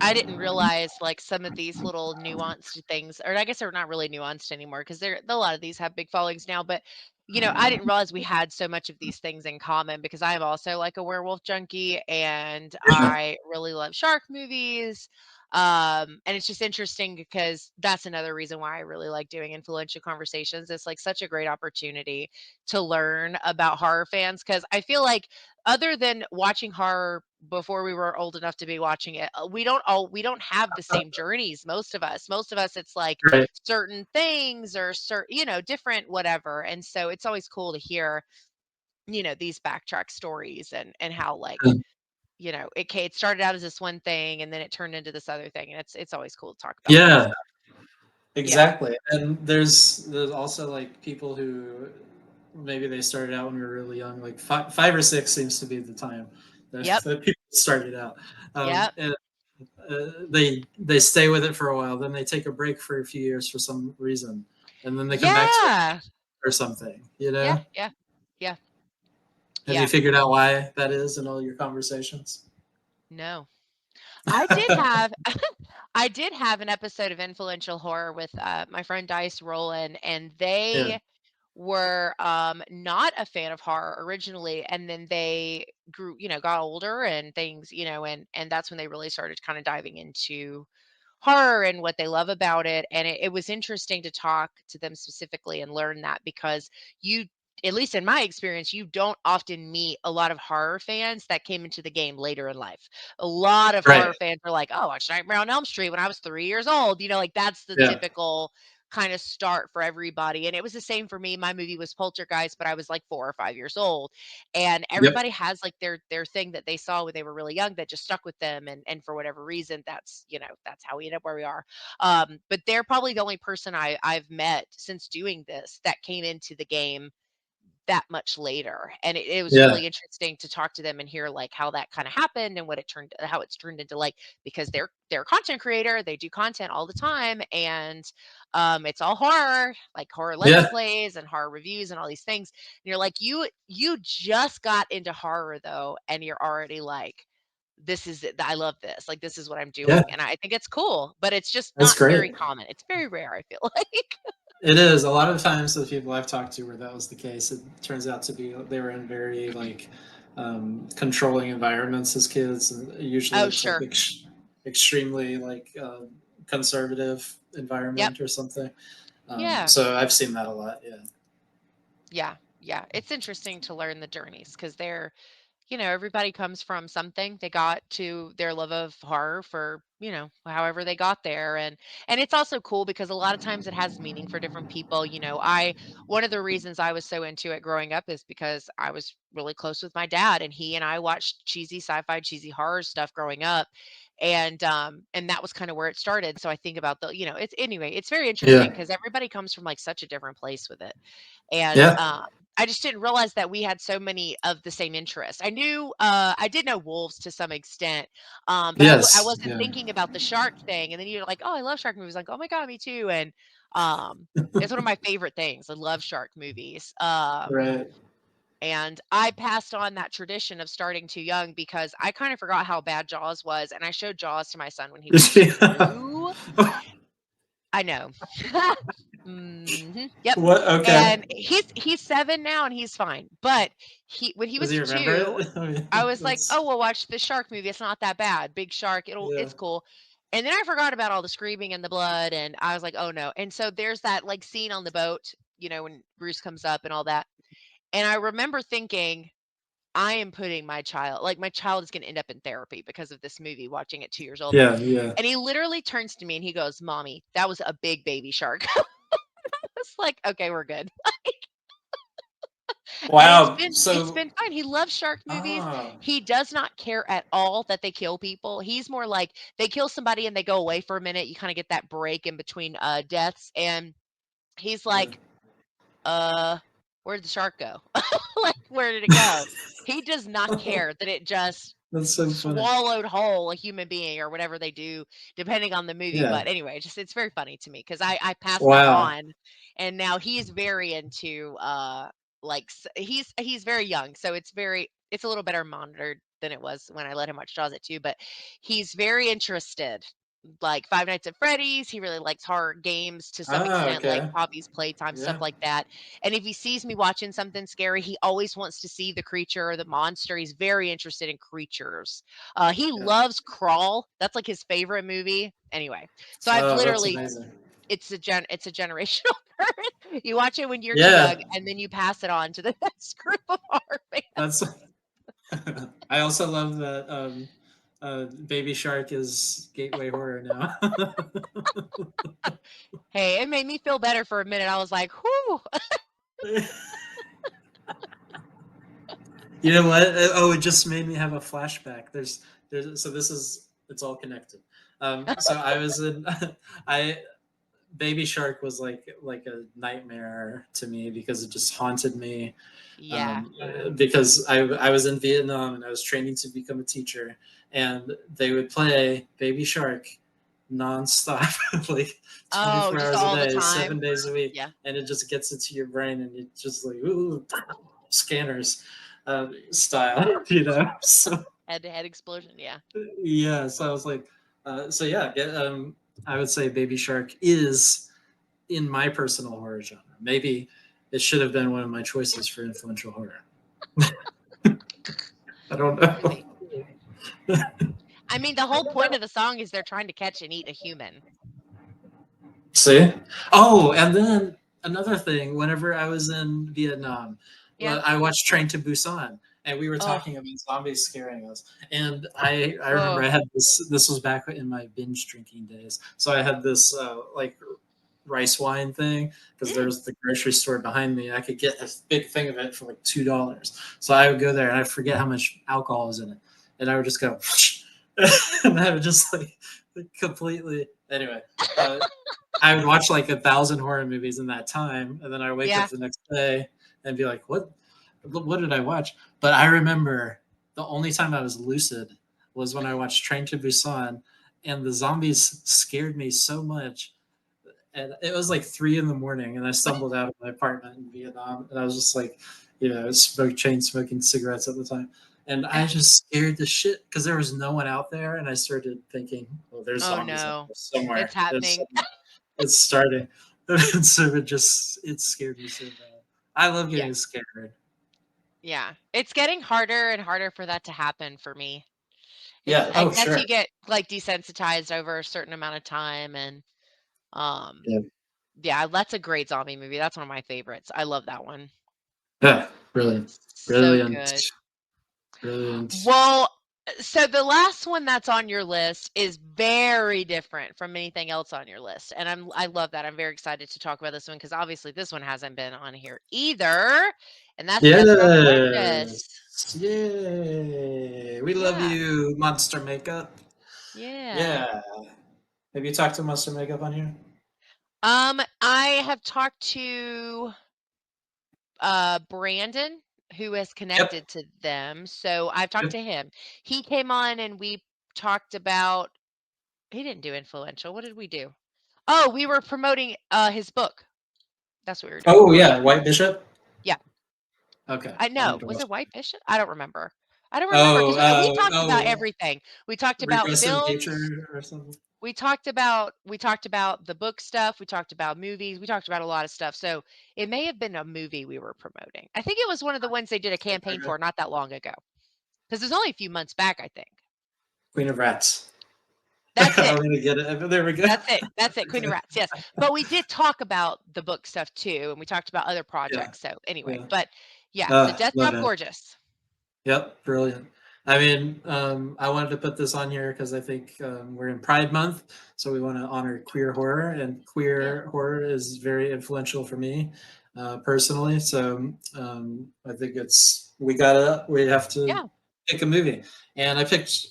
I didn't realize like some of these little nuanced things, or I guess they're not really nuanced anymore because they're a lot of these have big followings now. But I didn't realize we had so much of these things in common because I'm also like a werewolf junkie and Yeah. I really love shark movies. And it's just interesting because that's another reason why I really like doing influential conversations. It's like such a great opportunity to learn about horror fans because I feel like other than watching horror before we were old enough to be watching it, we don't have the same journeys, most of us it's like Right. certain things or certain, different whatever. And so it's always cool to hear, these backtrack stories and how like, it started out as this one thing and then it turned into this other thing, and it's always cool to talk about that Yeah, stuff. Yeah. exactly. And there's also like people who maybe they started out when we were really young, like five or six seems to be the time that, Yep. that people started out. Yep. And they stay with it for a while, then they take a break for a few years for some reason, and then they come back to it Yeah. or something. Yeah. Yeah. Yeah. Have you Yeah. figured out why that is in all your conversations? No. I did have I did have an episode of Influential Horror with, my friend Dice Roland, and Yeah, they were, not a fan of horror originally, and then they grew got older and things, and that's when they really started kinda diving into horror and what they love about it. And it was interesting to talk to them specifically and learn that because you, at least in my experience, you don't often meet a lot of horror fans that came into the game later in life. A lot of right. horror fans are like, oh, I watched Nightmare on Elm Street when I was 3 years old. Like that's the Yeah, typical kind of start for everybody. And it was the same for me. My movie was Poltergeist, but I was like 4 or 5 years old. And yep, everybody has like their thing that they saw when they were really young that just stuck with them, and for whatever reason that's how we end up where we are. But they're probably the only person I've met since doing this that came into the game that much later. And it was yeah, really interesting to talk to them and hear like how that kind of happened and how it's turned into, like, because they're a content creator, they do content all the time. And it's all horror, like horror let's yeah. plays and horror reviews and all these things. And you're like, you just got into horror though, and you're already like, this is it, I love this, like this is what I'm Yeah, doing. And I think it's cool, but it's just that's not very great. common, it's very rare, I feel like. It is. A lot of times, the people I've talked to where that was the case, it turns out to be they were in very like controlling environments as kids, and usually Oh, it's like sure. extremely like conservative Yep. environment or something. Yeah. So I've seen that a lot. Yeah. Yeah, yeah. It's interesting to learn the journeys because everybody comes from something. They got to their love of horror for, however they got there. And it's also cool because a lot of times it has meaning for different people. One of the reasons I was so into it growing up is because I was really close with my dad, and he and I watched cheesy sci-fi, cheesy horror stuff growing up. And that was kind of where it started. So I think about it's anyway, it's very interesting Yeah. because everybody comes from like such a different place with it. And Yeah. I just didn't realize that we had so many of the same interests. I did know wolves to some extent, but I Yes. wasn't Yeah. thinking about the shark thing. And then you're like, oh, I love shark movies. Like, oh my god, me too. And it's one of my favorite things. I love shark movies. Right. And I passed on that tradition of starting too young because I kind of forgot how bad Jaws was, and I showed Jaws to my son when he was two. I know. Yep. What? Okay. And he's 7 now and he's fine. But when he Does was he remember 2, it? I I mean, was like, "Oh, that's we'll watch the shark movie. It's not that bad. Big shark. yeah. It's cool." And then I forgot about all the screaming and the blood, and I was like, "Oh no." And so there's that like scene on the boat, when Bruce comes up and all that. And I remember thinking, I am putting my child is going to end up in therapy because of this movie, watching it 2 years old. Yeah. Yeah. And he literally turns to me and he goes, "Mommy, that was a big baby shark." It's like, "Okay, we're good." And Wow. it's So been fine. He loves shark movies. ah. He does not care at all that they kill people. He's more like they kill somebody and they go away for a minute. You kind of get that break in between deaths, and he's Yeah. like, "Uh, where did the shark go? Like, where did it go?" He does not care that it just That's so funny. swallowed whole a human being or whatever they do depending on the movie. Yeah. But anyway, just it's very funny to me because I passed that Wow. on, and now he's very into like he's very young, so it's very it's a little better monitored than it was when I let him watch Jaws at 2, but he's very interested. Like Five Nights at Freddy's, he really likes horror games to some Ah, extent, like okay. Poppy's Playtime, stuff Yeah. like that. And if he sees me watching something scary, he always wants to see the creature or the monster. He's very interested in creatures. He Yeah. loves Crawl. That's like his favorite movie. Anyway, so I've Oh, that's literally amazing. it's a generational curse. You watch it when you're too young, Yeah, and then you pass it on to the next group of horror fans. that's. I also love that Baby Shark is gateway horror now. Hey, it made me feel better for a minute. I was like, whew. You know what? Oh, it just made me have a flashback. There's so this is it's all connected. So I was in I Baby Shark was like a nightmare to me because it just haunted me. Yeah. Because I was in Vietnam and I was training to become a teacher, and they would play Baby Shark nonstop, like Oh, 24 just hours a all the day, time. 7 days a week, Yeah. and it just gets into your brain, and it just like ooh, scanners style, you know. So Head-to-head explosion. Yeah. yeah, so I was like, I would say Baby Shark is in my personal horror genre. Maybe it should have been one of my choices for influential horror. I don't know. Really. I mean, the whole point of the song is they're trying to catch and eat a human. See? Oh, and then another thing, whenever I was in Vietnam, Yeah. I watched Train to Busan, and we were Oh, talking about zombies scaring us. And I remember oh. I had this was back in my binge drinking days. So I had this like rice wine thing because there Mm. was the grocery store behind me. I could get a big thing of it for like $2. So I would go there and I forget how much alcohol was in it. And I would just go and I would just like completely anyway. I would watch like 1,000 horror movies in that time, and then I wake up Yeah. the next day and be like, What did I watch?" But I remember the only time I was lucid was when I watched Train to Busan, and the zombies scared me so much. And it was like 3 in the morning, and I stumbled out of my apartment in Vietnam, and I was just like, chain smoking cigarettes at the time. And I just scared the shit because there was no one out there, and I started thinking, "Well, there's Oh zombies out no. there somewhere. It's happening. It's starting." And so it scared me so bad. I love Yeah. getting scared. Yeah. It's getting harder and harder for that to happen for me. It's Yeah. I Oh, guess sure. you get like desensitized over a certain amount of time and um Yeah. yeah, that's a great zombie movie. That's one of my favorites. I love that one. Yeah. Brilliant. So Brilliant. good. Brilliant. Well, so the last one that's on your list is very different from anything else on your list. And I love that. I'm very excited to talk about this one because obviously this one hasn't been on here either. And that's Death Drop Yes. Gorgeous. Yay. We love Yeah. you, Monster Makeup. Yeah. Yeah. Have you talked to Monster Makeup on here? I have talked to Brandon, who is Yep. connected to them. So I've talked Yep. to him. He came on and we talked about he didn't do influential. What did we do? Oh, we were promoting his book. That's what we were doing. Oh We were yeah, White Bishop. yeah. Okay, I I'll know. have to Was watch it it. White Bishop? I don't remember. I don't remember Oh, because we talked about oh, everything. We talked about Regress in films. Nature or something. We talked about the book stuff. We talked about movies. We talked about a lot of stuff. So it may have been a movie we were promoting. I think it was one of the ones they did a campaign Okay. for not that long ago. Because it was only a few months back, I think. Queen of Rats. That's it. I'm gonna get it. There we go. That's it. That's it. Queen of Rats. Yes. But we did talk about the book stuff too, and we talked about other Yeah, projects. So anyway, yeah. but yeah. So Death Love Drop it. Gorgeous. Yep, brilliant. I mean, I wanted to put this on here because I think we're in Pride Month, so we want to honor queer horror, and Yeah. queer horror is very influential for me personally. So I think we have to Yeah. pick a movie, and I picked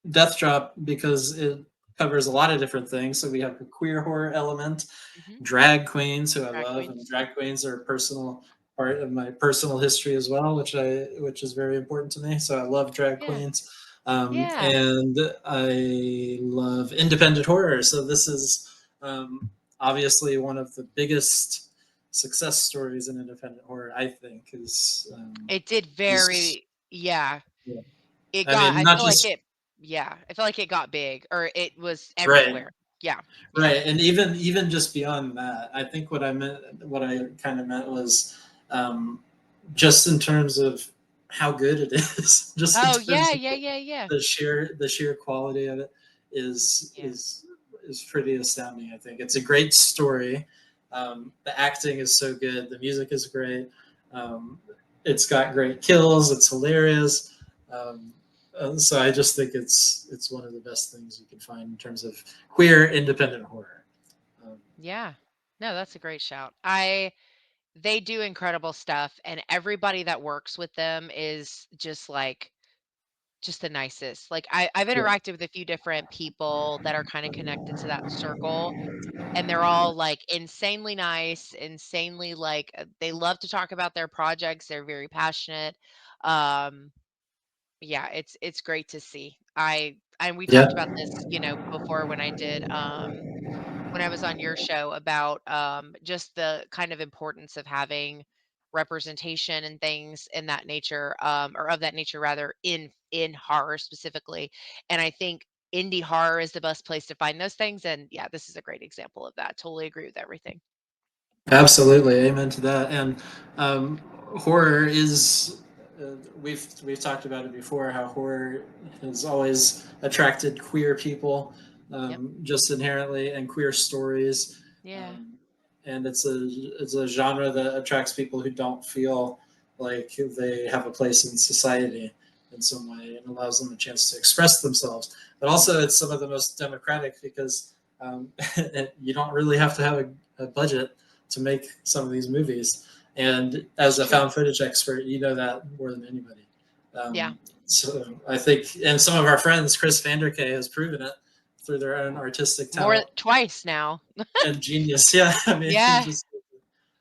Death Drop because it covers a lot of different things. So we have a queer horror element, Hmm. drag queens who I Drag love, and queens. drag queens are a personal part of my personal history as well, which is very important to me. So I love drag Yeah. queens, Yeah. and I love independent horror. So this is obviously one of the biggest success stories in independent horror. I think It did is yeah. yeah. It I got mean, I not feel like just it yeah, I feel like it got big or it was right, everywhere. Yeah. Yeah. right, and even just beyond that, I think what I kind of meant was um, just in terms of how good it is, just in Oh, yeah, terms of yeah, yeah, yeah. the sheer quality of it Yeah. is pretty astounding. I think it's a great story. The acting is so good. The music is great. Um, it's got great kills. It's hilarious. Um, so I just think it's one of the best things you can find in terms of queer independent horror. Um, Yeah. No, that's a great shout. They do incredible stuff and everybody that works with them is just like just the nicest. Like I've yeah, interacted with a few different people that are kind of connected to that circle and they're all like insanely nice, insanely like they love to talk about their projects. They're very passionate. Um yeah, it's great to see. And we yeah, talked about this, before when I was on your show about just the kind of importance of having representation and things in that nature, or of that nature rather, in horror specifically. And I think indie horror is the best place to find those things. And yeah, this is a great example of that. Totally agree with everything. absolutely. Amen to that. And um, horror is we've talked about it before. How horror has always attracted queer people, Yep. just inherently, and queer stories. Yeah. Um, and it's a genre that attracts people who don't feel like they have a place in society in some way, and allows them a chance to express themselves. But also, it's some of the most democratic because you don't really have to have a budget to make some of these movies. And It's as a true. found footage expert, you know that more than anybody. Yeah. So I think, and some of our friends, Chris Vanderkay has proven it through their own artistic More talent twice now. and genius. Yeah, I mean, Yeah.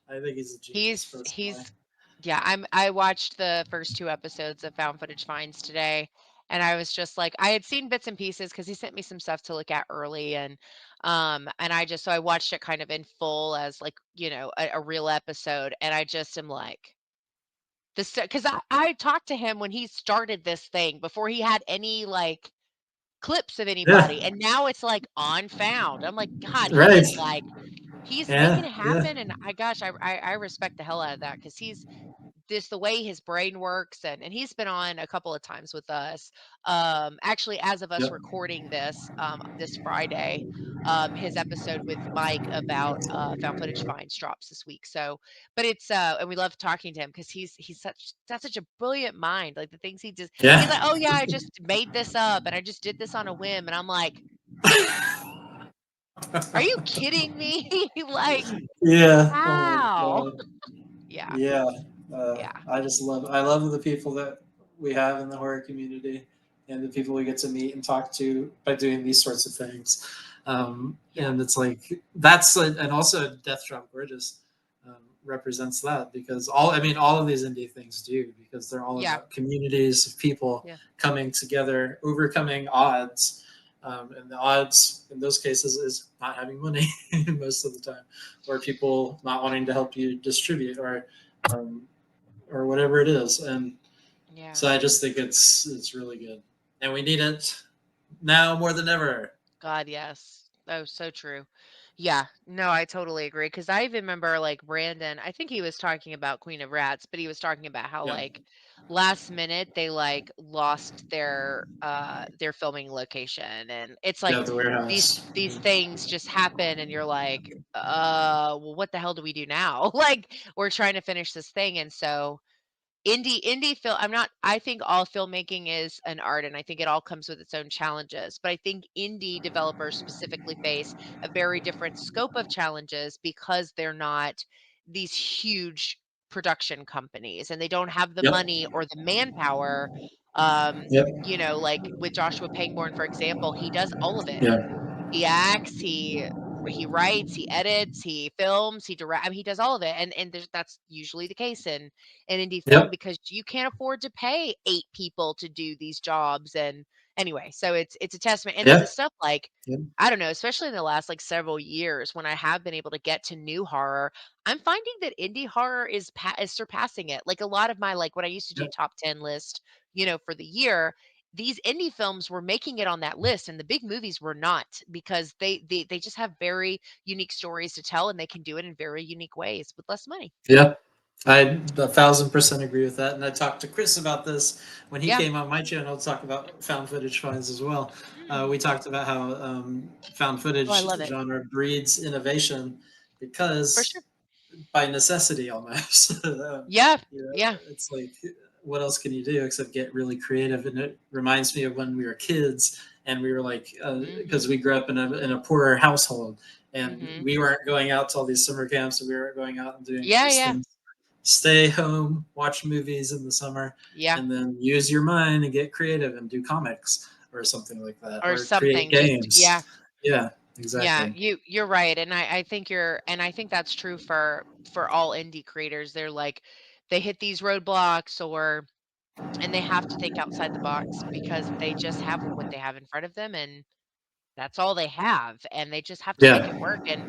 I think he's a genius personally. He's yeah, I watched the first 2 episodes of Found Footage Finds today, and I was just like I had seen bits and pieces because he sent me some stuff to look at early, and I watched it kind of in full as like, a real episode, and I just am like, this because I talked to him when he started this thing before he had any, like, clips of Yeah, anybody, and now it's, like, on Found. I'm like, God, he right. is, like he's making Yeah, it yeah, happen, and gosh, I respect the hell out of that because he's the way his brain works, and he's been on a couple of times with us. Actually, as of us yep, recording this Friday, his episode with Mike about found footage finds drops this week. So, but it's and we love talking to him because he's such a brilliant mind. Like the things he's like, yeah. oh yeah, I just made this up and I just did this on a whim, and I'm like, are you kidding me? Like Yeah. Oh my how? god. Yeah, Yeah. yeah, I love the people that we have in the horror community and the people we get to meet and talk to by doing these sorts of things. yeah, And it's like and also Death Drop Gorgeous represents that because I mean all of these indie things do because they're all yeah, about communities of people yeah. coming together, overcoming odds. And the odds in those cases is not having money most of the time, or people not wanting to help you distribute, um, or whatever it is. And Yeah. so I just think it's really good, and we need it now more than ever. God, yes. Oh, so true. Yeah, no, I totally agree. Because I even remember like Brandon, I think he was talking about Queen of Rats, but he was talking about how Yeah, like last minute they like lost their filming location. And it's yeah, like the these warehouse. these things just happen and you're like, well, what the hell do we do now? Like we're trying to finish this thing. And so indie film I'm not I think all filmmaking is an art and I think it all comes with its own challenges, but I think indie developers specifically face a very different scope of challenges because they're not these huge production companies and they don't have the Yep, money or the manpower. yep, Like with Joshua Pangborn, for example, he does all of it. yeah, He acts, he writes, he edits, he films, he direct. I mean, he does all of it, and that's usually the case in indie film yep, because you can't afford to pay 8 people to do these jobs, and Anyway, so it's a testament. And then the Yeah. stuff like, Yeah. I don't know, especially in the last like several years when I have been able to get to new horror, I'm finding that indie horror is surpassing it. Like a lot of my like when I used to Yeah. do top 10 list, for the year, these indie films were making it on that list and the big movies were not, because they just have very unique stories to tell and they can do it in very unique ways with less money. Yeah. I 1,000% agree with that. And I talked to Chris about this when he Yeah. came on my channel to talk about found footage finds as well. Mm. We talked about how found Oh, I footage love it. genre breeds innovation For because sure. by necessity almost. Yeah. You know, Yeah. it's like, what else can you do except get really creative? And it reminds me of when we were kids and we were like, Mhm. because we grew up in a poorer household and Mhm. we weren't going out to all these summer camps and we weren't going out and doing Yeah, these yeah. things. Stay home, watch movies in the summer, Yeah. and then use your mind and get creative and do comics or something like that, Or or create something just yeah. games. Yeah, Yeah, exactly. you're right, and I think I think that's true for all indie creators. They're like they hit these roadblocks or and they have to think outside the box because they just have what they have in front of them and that's all they have and they just have to make Yeah, it work and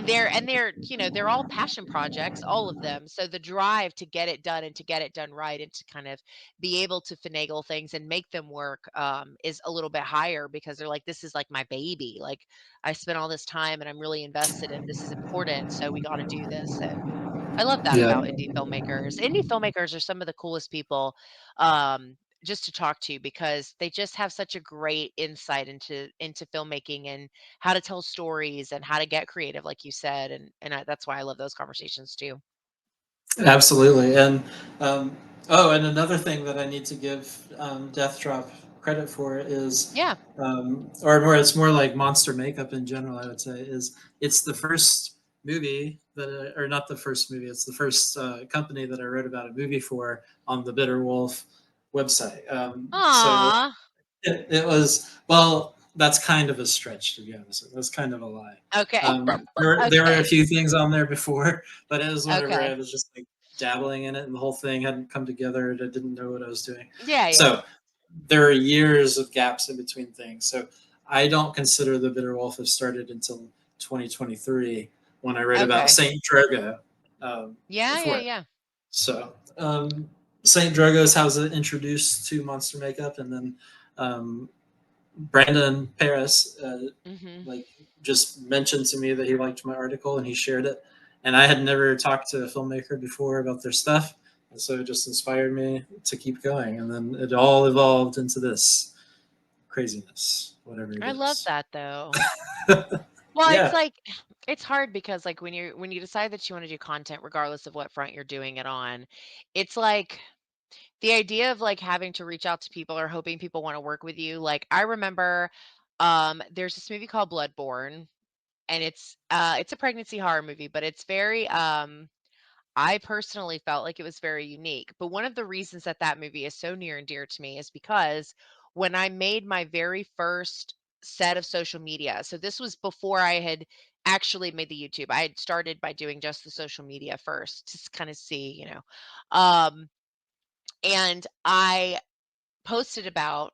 they're they're all passion projects, all of them. So the drive to get it done and to get it done right and to kind of be able to finagle things and make them work is a little bit higher because they're like this is like my baby. Like I spent all this time and I'm really invested and this is important, so we got to do this. And I love that yeah. about indie filmmakers. Indie filmmakers are some of the coolest people um, just to talk to because they just have such a great insight into filmmaking and how to tell stories and how to get creative, like you said. And that's why I love those conversations too. Absolutely. And oh, and another thing that I need to give Death Drop credit for is, Yeah. or more, it's more like Monster Makeup in general, I would say, is it's the first movie that, or not the first movie, it's the first company that I wrote about a movie for on the Bitter Wolf website. So Aw. it was, well, that's kind of a stretch, to be honest. It was kind of a lie. Okay. There were a Okay. few things on there before, but it was whenever I Okay. was just like dabbling in it and the whole thing hadn't come together and I didn't know what I was doing. Yeah. Yeah. So there are years of gaps in between things. So I don't consider the Bitter Wolf have started until 2023 when I wrote about Okay. Saint Drogo Yeah. Yeah. for it. Yeah. So Saint Drogo is how it introduced to monster makeup, and then um, Brandon Paris Hmm. like just mentioned to me that he liked my article and he shared it, and I had never talked to a filmmaker before about their stuff, and so it just inspired me to keep going, and then it all evolved into this craziness, whatever it I love is. that though. Well, it's Yeah, like it's hard because like when you decide that you want to do content regardless of what front you're doing it on, it's like the idea of like having to reach out to people or hoping people want to work with you. Like I remember there's this movie called Bloodborne and it's a pregnancy horror movie, but it's very I personally felt like it was very unique. But one of the reasons that that movie is so near and dear to me is because when I made my very first set of social media, so this was before I had actually made the YouTube. I had started by doing just the social media first to kind of see, Um, and I posted about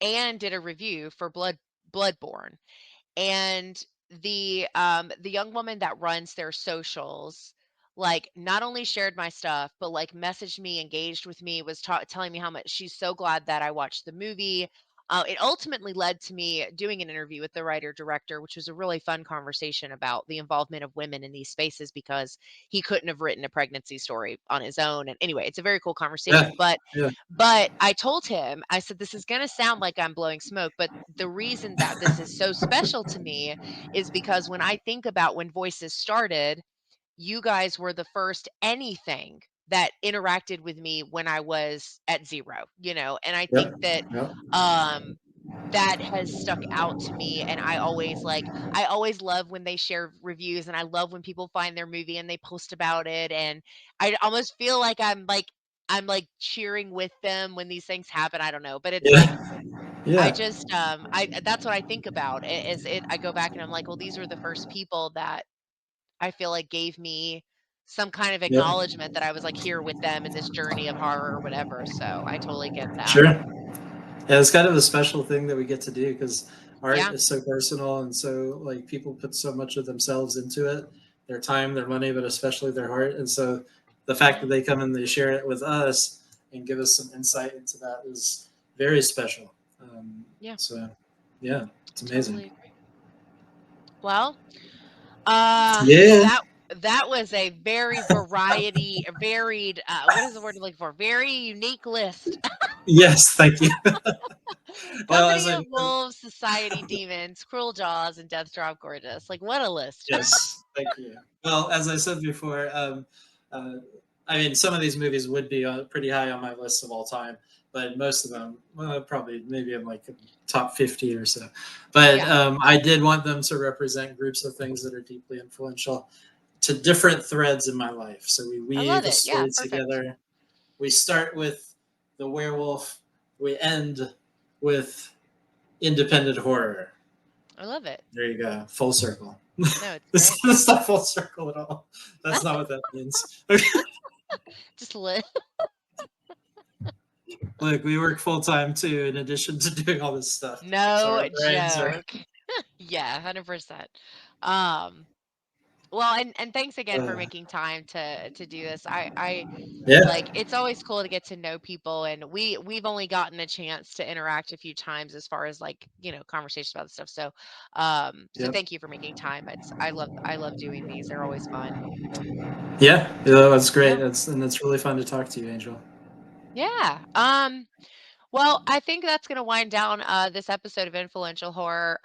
and did a review for Bloodborne. And the young woman that runs their socials like not only shared my stuff but like messaged me, engaged with me, was telling me how much she's so glad that I watched the movie. It ultimately led to me doing an interview with the writer director, which was a really fun conversation about the involvement of women in these spaces because he couldn't have written a pregnancy story on his own. And anyway, it's a very cool yeah, conversation. but yeah, but I told him, I said, this is going to sound like I'm blowing smoke, but the reason that this is so special to me is because when I think about when Voices started, you guys were the first anything that interacted with me when I was at zero. And I think yep, that yep, um that has stuck out to me and I always love when they share reviews and I love when people find their movie and they post about it and I almost feel like I'm like cheering with them when these things happen. I don't know, but it's like yeah, I yeah, just I that's what I think about is it I go back and I'm like, well, these were the first people that I feel like gave me some kind of yep, acknowledgement that I was like here with them in this journey of horror or whatever. So I totally get that. sure. Yeah, it's kind of a special thing that we get to do because art Yeah. is so personal and so like people put so much of themselves into it, their time, their money, but especially their heart. And so the fact that Yeah. they come and they share it with us and give us some insight into that is very special. Yeah. So yeah, it's amazing. Totally agree. Well, Yeah. that was a very varied, what is the word I'm looking for? Very unique list. Yes, thank you. Well, as Company I of Wolves, Society Demons, Cruel Jaws, and Death Drop Gorgeous. Like, what a list. yes, thank you. Well, as I said before, uh, I mean, some of these movies would be pretty high on my list of all time, but most of them, well, probably maybe in like top 50 or so. But Yeah, I did want them to represent groups of things that are deeply influential to different threads in my life. So we I love weave a it. Yeah, story perfect. together. We start with the werewolf. We end with independent horror. I love it. There you go, full circle. No, it's great. It's not full circle at all. That's not what that means. Just lit. Look, we work full time too, in addition to doing all this stuff. So our No brains are. joke. Yeah, 100%. Um, well, and thanks again for Uh, making time to do this. I yeah. like it's always cool to get to know people, and we've only gotten a chance to interact a few times as far as like, conversations about this stuff. So Yep. thank you for making time. I love doing these. They're always fun. Yeah. Yeah. That's great. Yeah. It's really fun to talk to you, Angel. Yeah. Well, I think that's going to wind down this episode of Influential Horror.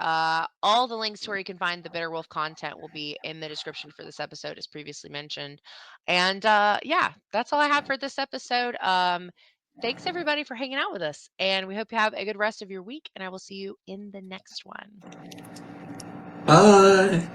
All the links to where you can find the Bitter Wolf content will be in the description for this episode, as previously mentioned. And yeah, that's all I have for this episode. Thanks everybody for hanging out with us, and we hope you have a good rest of your week. And I will see you in the next one. Bye.